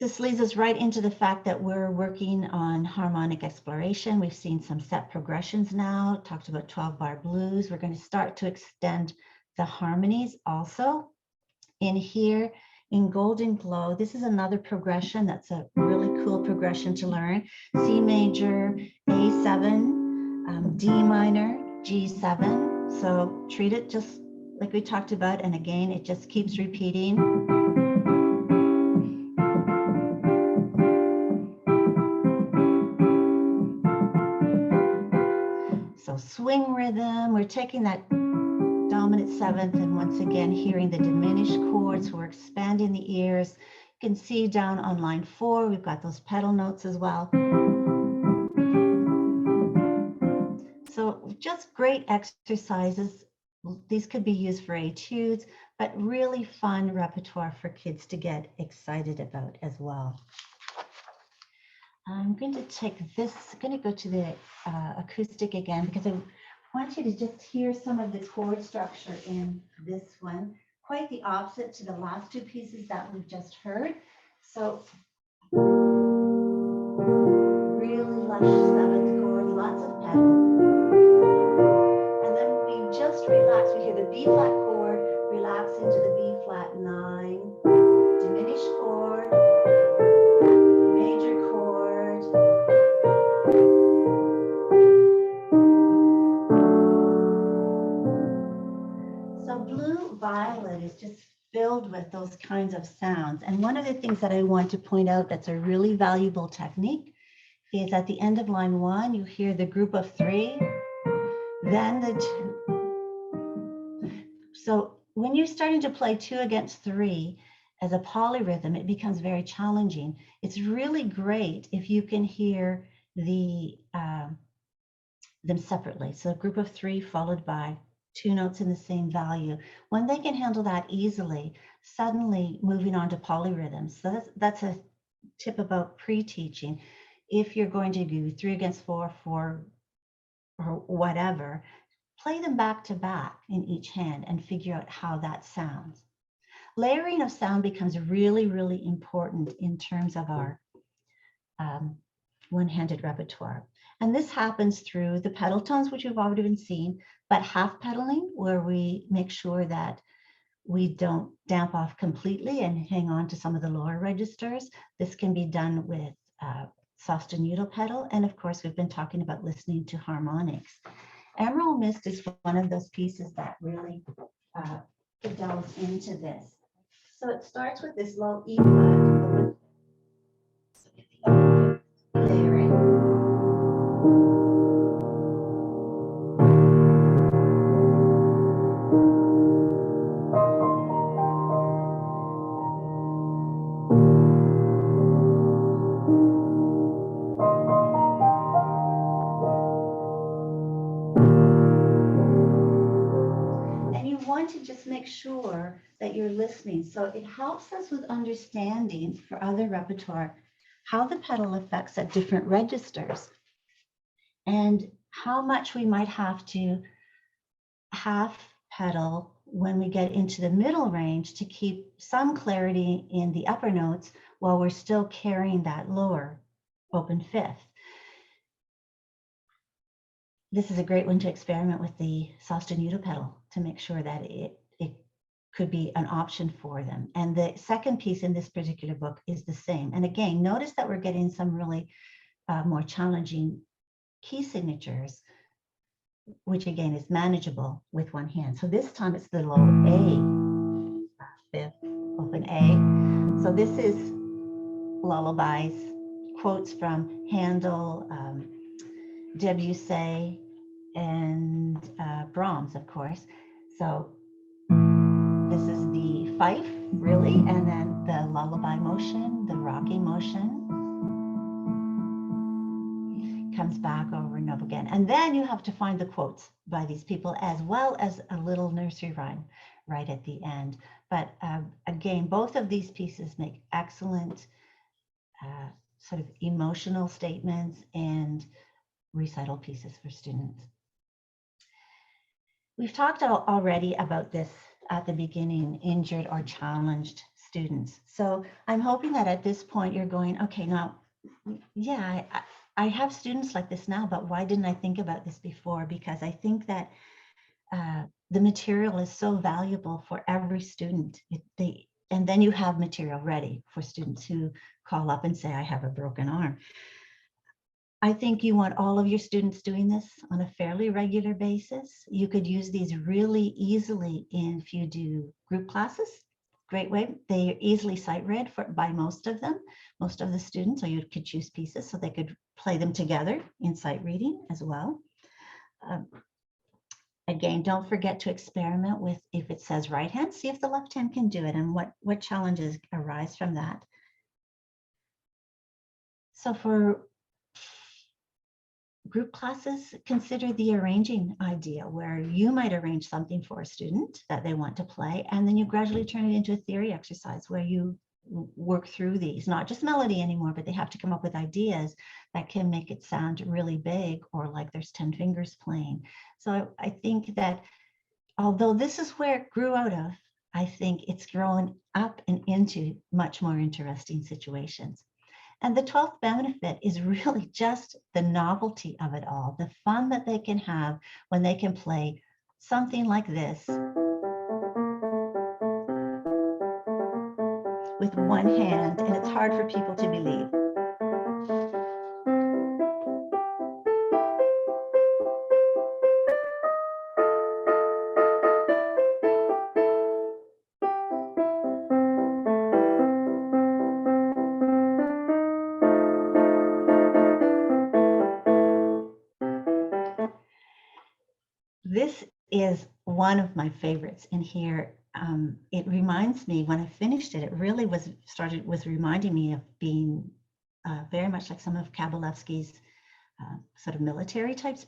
This leads us right into the fact that we're working on harmonic exploration. We've seen some set progressions now, talked about 12-bar blues. We're going to start to extend the harmonies also. In here, in Golden Glow, this is another progression that's a really cool progression to learn. C major, A7, D minor, G7. So treat it just like we talked about. And again, it just keeps repeating. So swing rhythm, we're taking that dominant seventh and once again hearing the diminished chords. We're expanding the ears. You can see down on line 4, we've got those pedal notes as well. So just great exercises. These could be used for etudes, but really fun repertoire for kids to get excited about as well. I'm going to take this, I'm going to go to the acoustic again because I want you to just hear some of the chord structure in this one. Quite the opposite to the last two pieces that we've just heard. So really lush seventh chord, lots of pedal. And then we just relax. We hear the B flat chord, relax into the B flat 9, diminished chord, major chord. So Blue Violet is just filled with those kinds of sounds. And one of the things that I want to point out that's a really valuable technique is at the end of line 1, you hear the group of 3, then the 2. So when you're starting to play 2 against 3 as a polyrhythm, it becomes very challenging. It's really great if you can hear them separately. So a group of 3 followed by 2 notes in the same value. When they can handle that easily, suddenly moving on to polyrhythms. So that's a tip about pre-teaching. If you're going to do 3 against 4, 4, or whatever, play them back to back in each hand and figure out how that sounds. Layering of sound becomes really, really important in terms of our one-handed repertoire. And this happens through the pedal tones, which we've already been seeing, but half pedaling, where we make sure that we don't damp off completely and hang on to some of the lower registers. This can be done with sostenuto pedal. And of course, we've been talking about listening to harmonics. Emerald Mist is one of those pieces that really delves into this. So it starts with this low E flat. Layering. And you want to just make sure that you're listening. So it helps us with understanding for other repertoire how the pedal affects at different registers and how much we might have to half pedal when we get into the middle range to keep some clarity in the upper notes while we're still carrying that lower open fifth. This is a great one to experiment with the sostenuto pedal to make sure that it could be an option for them. And the second piece in this particular book is the same. And again, notice that we're getting some really more challenging key signatures, which again is manageable with one hand. So this time it's the low A, fifth, open A. So this is lullabies, quotes from Handel, Debussy, and Brahms, of course. So this is the fife, really, and then the lullaby motion, the rocking motion. Comes back over and over again. And then you have to find the quotes by these people as well as a little nursery rhyme right at the end. But again, both of these pieces make excellent sort of emotional statements and recital pieces for students. We've talked already about this at the beginning, injured or challenged students. So I'm hoping that at this point you're going, okay, now, yeah, I have students like this now, but why didn't I think about this before? Because I think that the material is so valuable for every student. And then you have material ready for students who call up and say, I have a broken arm. I think you want all of your students doing this on a fairly regular basis. You could use these really easily if you do group classes. Great way. They are easily sight read by most of them, most of the students, or you could choose pieces so they could play them together in sight reading as well. Again, don't forget to experiment with, if it says right hand, see if the left hand can do it and what challenges arise from that. So for group classes, consider the arranging idea where you might arrange something for a student that they want to play, and then you gradually turn it into a theory exercise where you work through these, not just melody anymore, but they have to come up with ideas that can make it sound really big or like there's 10 fingers playing. So I think that although this is where it grew out of, I think it's grown up and into much more interesting situations. And the 12th benefit is really just the novelty of it all, the fun that they can have when they can play something like this with one hand, and it's hard for people to believe. This is one of my favorites in here. It reminds me, when I finished it, it really was reminding me of being very much like some of Kabalevsky's sort of military type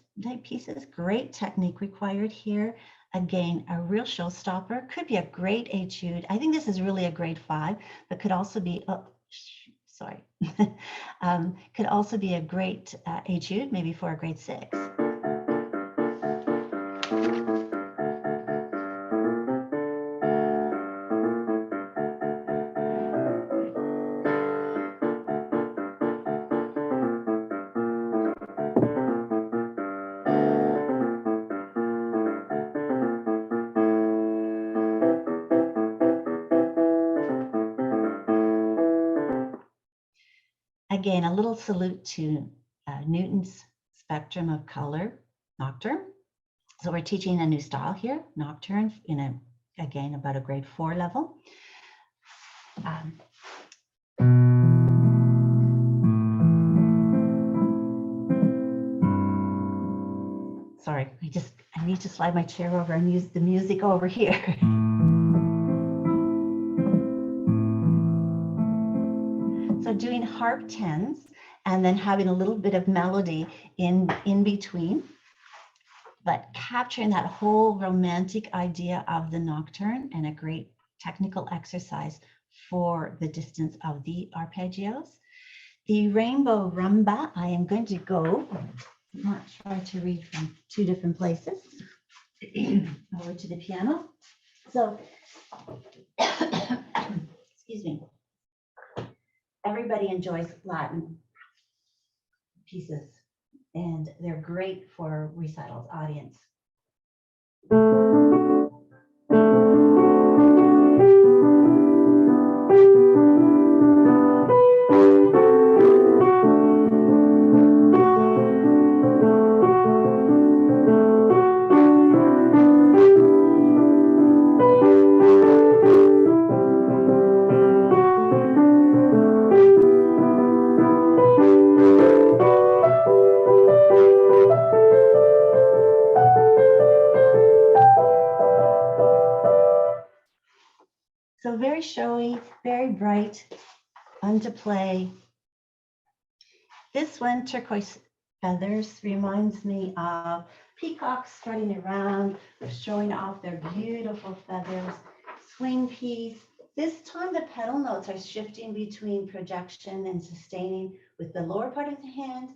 pieces. Great technique required here. Again, a real showstopper. Could be a great etude. I think this is really a grade 5, but could also be, sorry, could also be a great etude, maybe for a grade 6. Again, a little salute to Newton's spectrum of color, nocturne. So we're teaching a new style here, nocturne, in again, about a grade 4 level. Sorry, I need to slide my chair over and use the music over here. So doing harp tens and then having a little bit of melody in between, but capturing that whole romantic idea of the nocturne, and a great technical exercise for the distance of the arpeggios. The rainbow rumba, I am going to go, I'm not trying to read from 2 different places, over to the piano. So, excuse me. Everybody enjoys Latin pieces, and they're great for recitals, audience. So very showy, very bright, fun to play. This one, turquoise feathers, reminds me of peacocks strutting around, showing off their beautiful feathers. Swing piece. This time the pedal notes are shifting between projection and sustaining with the lower part of the hand,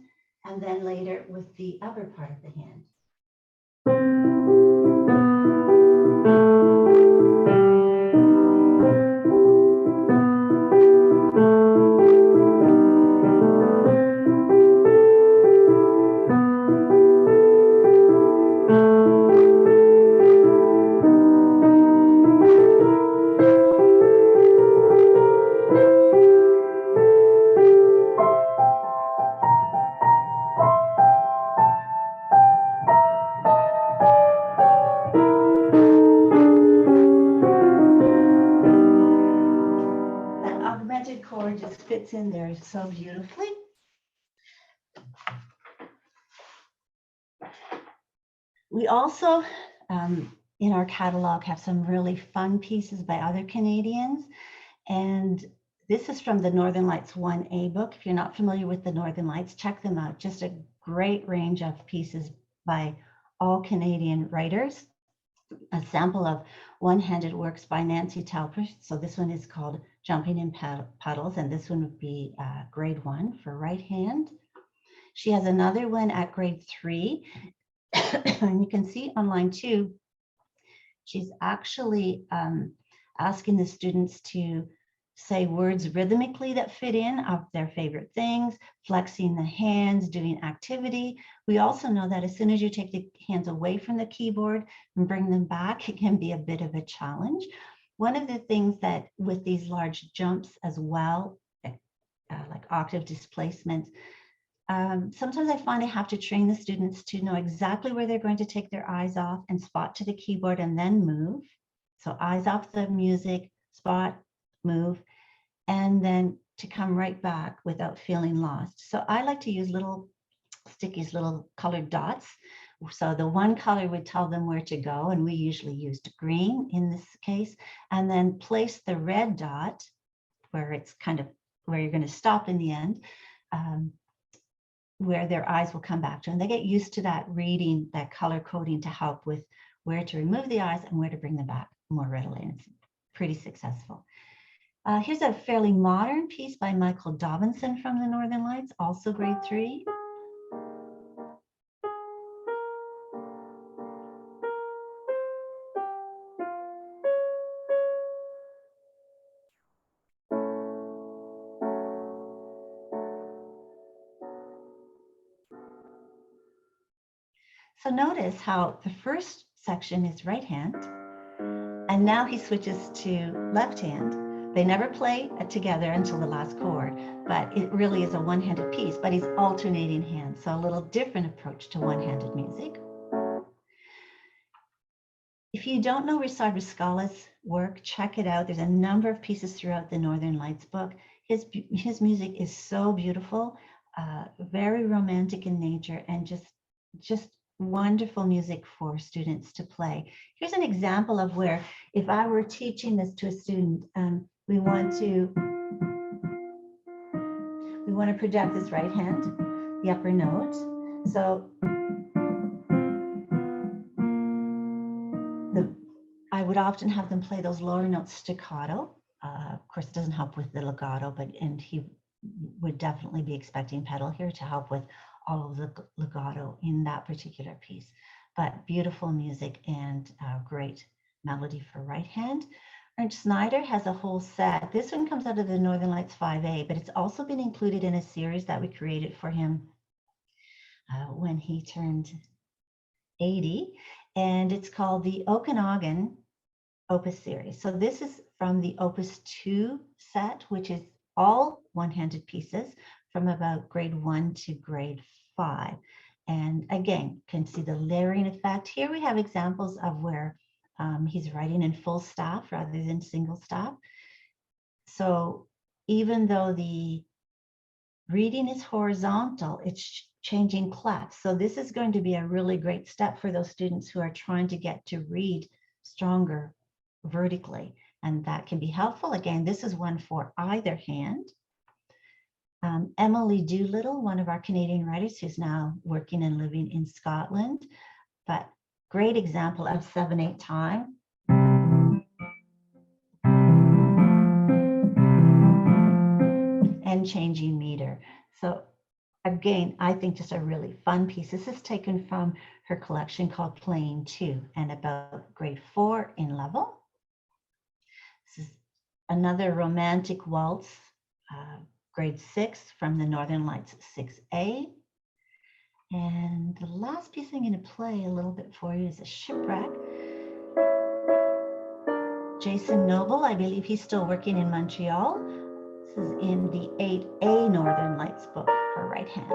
and then later with the upper part of the hand. Chord just fits in there so beautifully. We also, in our catalog, have some really fun pieces by other Canadians. And this is from the Northern Lights 1A book. If you're not familiar with the Northern Lights, check them out. Just a great range of pieces by all Canadian writers. A sample of one-handed works by Nancy Talper. So this one is called Jumping in Puddles, and this one would be grade 1 for right hand. She has another one at grade 3, and you can see on line 2, she's actually asking the students to say words rhythmically that fit in of their favorite things, flexing the hands, doing activity. We also know that as soon as you take the hands away from the keyboard and bring them back, it can be a bit of a challenge. One of the things that with these large jumps as well, like octave displacement, sometimes I find I have to train the students to know exactly where they're going to take their eyes off and spot to the keyboard and then move. So eyes off the music, spot, move, and then to come right back without feeling lost. So I like to use little stickies, little colored dots. So the one color would tell them where to go, and we usually used green in this case, and then place the red dot where it's kind of where you're going to stop in the end. where their eyes will come back to, and they get used to that reading, that color coding to help with where to remove the eyes and where to bring them back more readily. And it's pretty successful. Here's a fairly modern piece by Michael Dobinson from the Northern Lights, also grade 3. So notice how the first section is right hand, and now he switches to left hand. They never play together until the last chord, but it really is a one-handed piece, but he's alternating hands, so a little different approach to one-handed music. If you don't know Richard Riscala's work, check it out. There's a number of pieces throughout the Northern Lights book. His music is so beautiful, very romantic in nature, and just wonderful music for students to play. Here's an example of where, if I were teaching this to a student, we want to project this right hand, the upper note. So I would often have them play those lower notes staccato. Of course, it doesn't help with the legato, and he would definitely be expecting pedal here to help with all of the legato in that particular piece. But beautiful music and great melody for right hand. Ernst Snyder has a whole set. This one comes out of the Northern Lights 5A, but it's also been included in a series that we created for him when he turned 80, and it's called the Okanagan Opus series. So this is from the Opus 2 set, which is all one-handed pieces from about grade 1 to grade 5. And again, can see the layering effect. Here we have examples of where he's writing in full staff rather than single staff. So even though the reading is horizontal, it's changing clefs. So this is going to be a really great step for those students who are trying to get to read stronger vertically, and that can be helpful. Again, this is one for either hand. Emily Doolittle, one of our Canadian writers who's now working and living in Scotland, but great example of 7/8 time. And changing meter. So again, I think just a really fun piece. This is taken from her collection called Playing 2 and about grade 4 in level. This is another romantic waltz, grade 6 from the Northern Lights 6A. And the last piece I'm going to play a little bit for you is a Shipwreck. Jason Noble, I believe he's still working in Montreal. This is in the 8A Northern Lights book for right hand.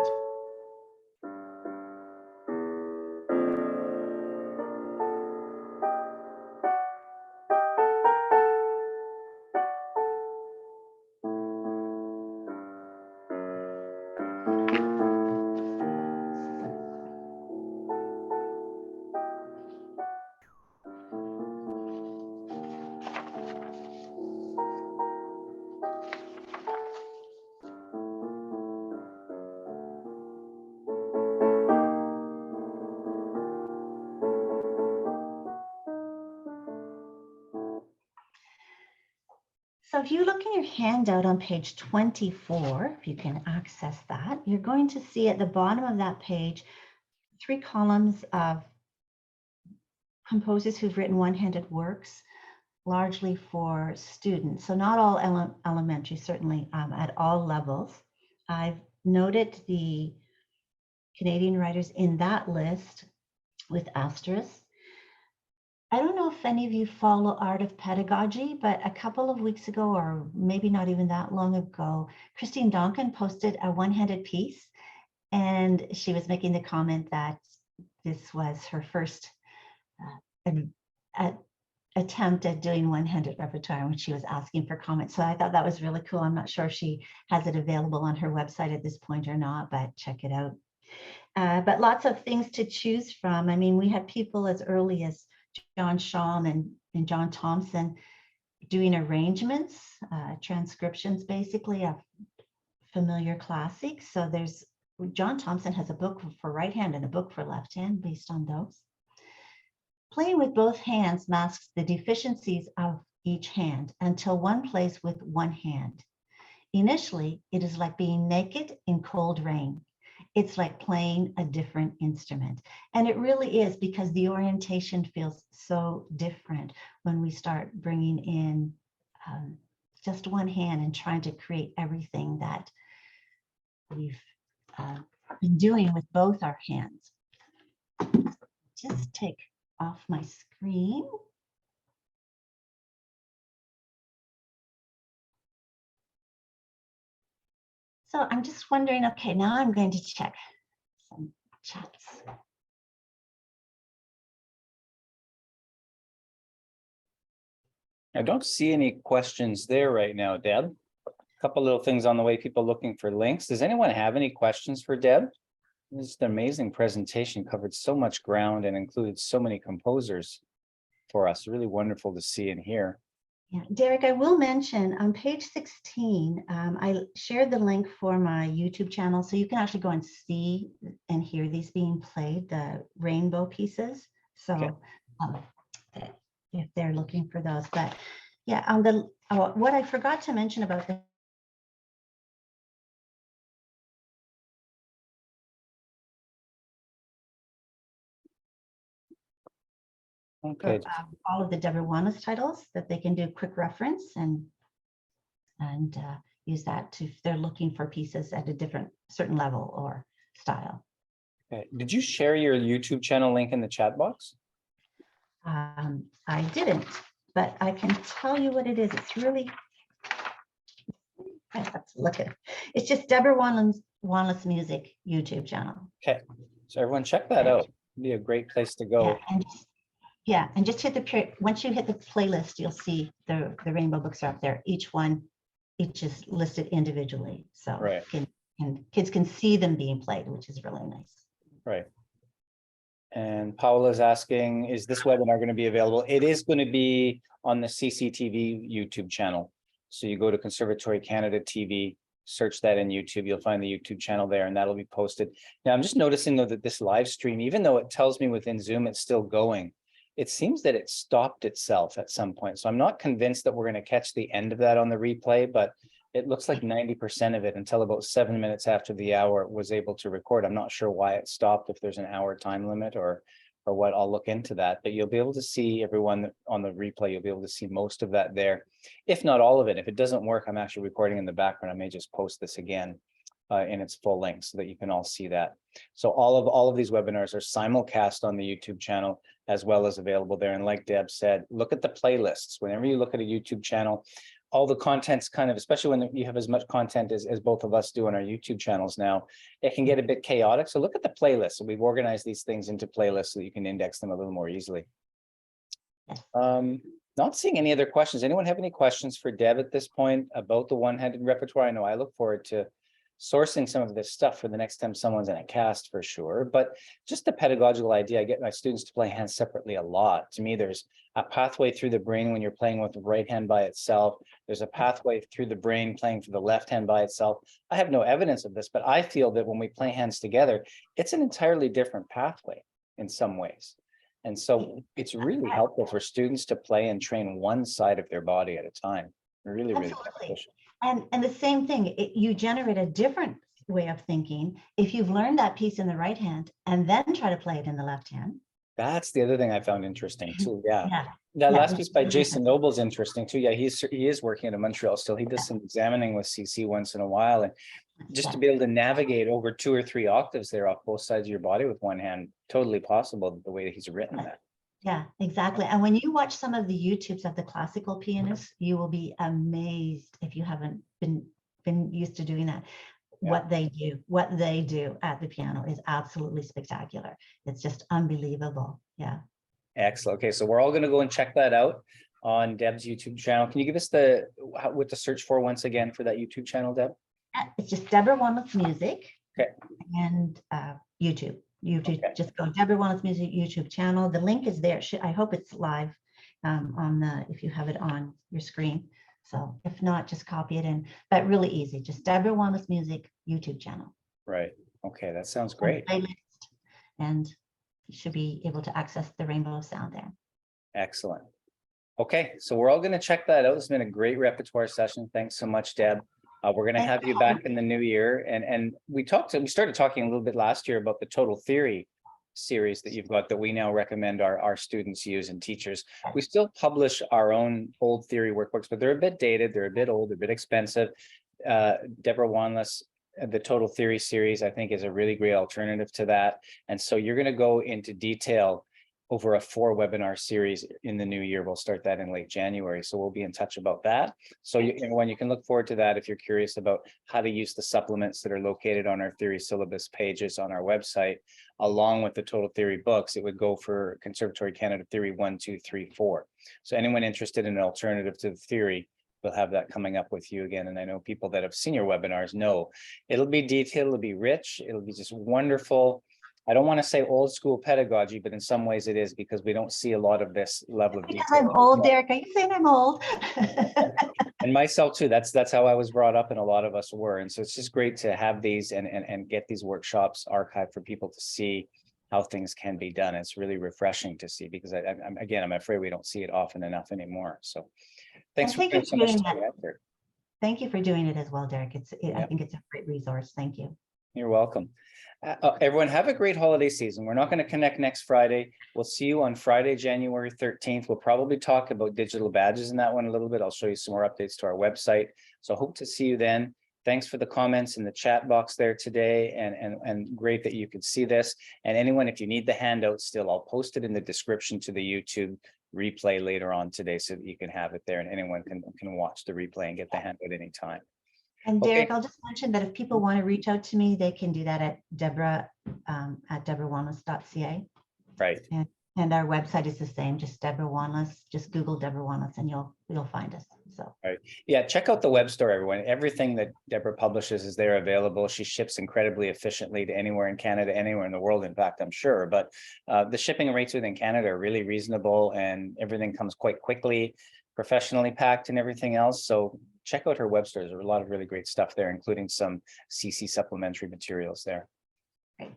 So if you look in your handout on page 24, if you can access that, you're going to see at the bottom of that page 3 columns of composers who've written one-handed works, largely for students. So not all elementary, certainly at all levels. I've noted the Canadian writers in that list with asterisks. I don't know if any of you follow Art of Pedagogy, but a couple of weeks ago, or maybe not even that long ago, Christine Donkin posted a one-handed piece, and she was making the comment that this was her first attempt at doing one-handed repertoire when she was asking for comments. So I thought that was really cool. I'm not sure if she has it available on her website at this point or not, but check it out. But lots of things to choose from. I mean, we had people as early as John Shawm and John Thompson doing arrangements, transcriptions basically of familiar classics. So there's John Thompson has a book for right hand and a book for left hand based on those. Playing with both hands masks the deficiencies of each hand until one plays with one hand. Initially, it is like being naked in cold rain. It's like playing a different instrument. And it really is, because the orientation feels so different when we start bringing in just one hand and trying to create everything that we've been doing with both our hands. Just take off my screen. So I'm just wondering, okay, now I'm going to check some chats.
I don't see any questions there right now, Deb. A couple little things on the way, people looking for links. Does anyone have any questions for Deb? This is an amazing presentation, covered so much ground and included so many composers for us. Really wonderful to see and hear.
Yeah, Derek, I will mention on page 16, I shared the link for my YouTube channel, so you can actually go and see and hear these being played, the rainbow pieces. So okay. If they're looking for those, but yeah, on the what I forgot to mention about the
Okay.
all of the Debra Wanless titles, that they can do quick reference and use that to, if they're looking for pieces at a different certain level or style.
Okay. Did you share your YouTube channel link in the chat box?
I didn't, but I can tell you what it is. It's really, I have to look at it. It's just Debra Wanless Music YouTube channel.
Okay, so everyone check that out. It'd be a great place to go.
Yeah, and just hit the, once you hit the playlist, you'll see the rainbow books are up there. Each is listed individually. So
right.
And kids can see them being played, which is really nice.
Right. And Paula's asking, is this webinar going to be available? It is going to be on the CCTV YouTube channel. So you go to Conservatory Canada TV, search that in YouTube, you'll find the YouTube channel there, and that'll be posted. Now, I'm just noticing though that this live stream, even though it tells me within Zoom it's still going, it seems that it stopped itself at some point. So I'm not convinced that we're going to catch the end of that on the replay, but it looks like 90% of it until about 7 minutes after the hour was able to record. I'm not sure why it stopped, if there's an hour time limit or what. I'll look into that, but you'll be able to see everyone on the replay. You'll be able to see most of that there, if not all of it. If it doesn't work, I'm actually recording in the background. I may just post this again in its full length so that you can all see that. So all of these webinars are simulcast on the YouTube channel, as well as available there. And like Deb said, look at the playlists. Whenever you look at a YouTube channel, all the content's kind of, especially when you have as much content as both of us do on our YouTube channels now, it can get a bit chaotic. So look at the playlist. So we've organized these things into playlists so that you can index them a little more easily. Not seeing any other questions. Anyone have any questions for Deb at this point about the one-handed repertoire? I know I look forward to sourcing some of this stuff for the next time someone's in a cast for sure, but just the pedagogical idea. I get my students to play hands separately a lot. To me, there's a pathway through the brain when you're playing with the right hand by itself. There's a pathway through the brain playing for the left hand by itself. I have no evidence of this, but I feel that when we play hands together, it's an entirely different pathway in some ways. And so it's really helpful for students to play and train one side of their body at a time. Really, really beneficial.
And the same thing, you generate a different way of thinking if you've learned that piece in the right hand and then try to play it in the left hand.
That's the other thing I found interesting too. Yeah. That last piece by Jason Noble is interesting too. Yeah, he is working at Montreal still. He does some examining with CC once in a while, and just to be able to navigate over 2 or 3 octaves there off both sides of your body with one hand, totally possible the way that he's written that.
Yeah, exactly. And when you watch some of the YouTubes of the classical pianists, you will be amazed, if you haven't been used to doing that. Yeah. What they do at the piano is absolutely spectacular. It's just unbelievable. Yeah.
Excellent. Okay, so we're all going to go and check that out on Deb's YouTube channel. Can you give us what to search for once again for that YouTube channel, Deb?
It's just Debra Wanless Music.
Okay.
And YouTube.
Okay.
Just go Debra Wanless Music YouTube channel. The link is there. I hope it's live if you have it on your screen. So if not, just copy it in. But really easy. Just Debra Wanless Music YouTube channel.
Right. Okay, that sounds
and
great.
playlist, and you should be able to access the rainbow sound there.
Excellent. Okay, so we're all going to check that out. It's been a great repertoire session. Thanks so much, Deb. We're going to have you back in the new year, and we started talking a little bit last year about the Total Theory series that you've got that we now recommend our students use and teachers. We still publish our own old theory workbooks, but they're a bit dated, they're a bit old, they're a bit expensive. Debra Wanless, the Total Theory series, I think, is a really great alternative to that. And so you're going to go into detail over a 4-webinar series in the new year. We'll start that in late January. So we'll be in touch about that. So everyone, you can look forward to that if you're curious about how to use the supplements that are located on our theory syllabus pages on our website, along with the Total Theory books. It would go for Conservatory Canada Theory 1, 2, 3, 4. So anyone interested in an alternative to the theory, we'll have that coming up with you again. And I know people that have seen your webinars know it'll be detailed, it'll be rich, it'll be just wonderful. I don't want to say old school pedagogy, but in some ways it is, because we don't see a lot of this level of detail.
Because I'm old, Derek. Are you saying I'm old?
And myself too. That's how I was brought up, and a lot of us were. And so it's just great to have these and get these workshops archived for people to see how things can be done. It's really refreshing to see, because I'm afraid we don't see it often enough anymore. So thanks for doing so much effort.
Thank you for doing it as well, Derek. I think it's a great resource. Thank you.
You're welcome. Everyone, have a great holiday season. We're not going to connect next Friday. We'll see you on Friday, January 13th. We'll probably talk about digital badges in that one a little bit. I'll show you some more updates to our website. So hope to see you then. Thanks for the comments in the chat box there today, and great that you could see this. And anyone, if you need the handout still, I'll post it in the description to the YouTube replay later on today so that you can have it there, and anyone can watch the replay and get the handout anytime.
And Derek, I'll just mention that if people want to reach out to me, they can do that at Debra at debrawanless.ca.
Right.
And our website is the same, just Debra Wanless. Just Google Debra Wanless and you'll find us. So
right. Yeah, check out the web store, everyone. Everything that Debra publishes is there available. She ships incredibly efficiently to anywhere in Canada, anywhere in the world, in fact, I'm sure. But the shipping rates within Canada are really reasonable, and everything comes quite quickly, professionally packed and everything else. So check out her web store. There's a lot of really great stuff there, including some CC supplementary materials there.
Great.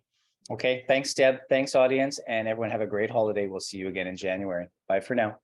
Okay, thanks, Deb. Thanks, audience. And everyone have a great holiday. We'll see you again in January. Bye for now.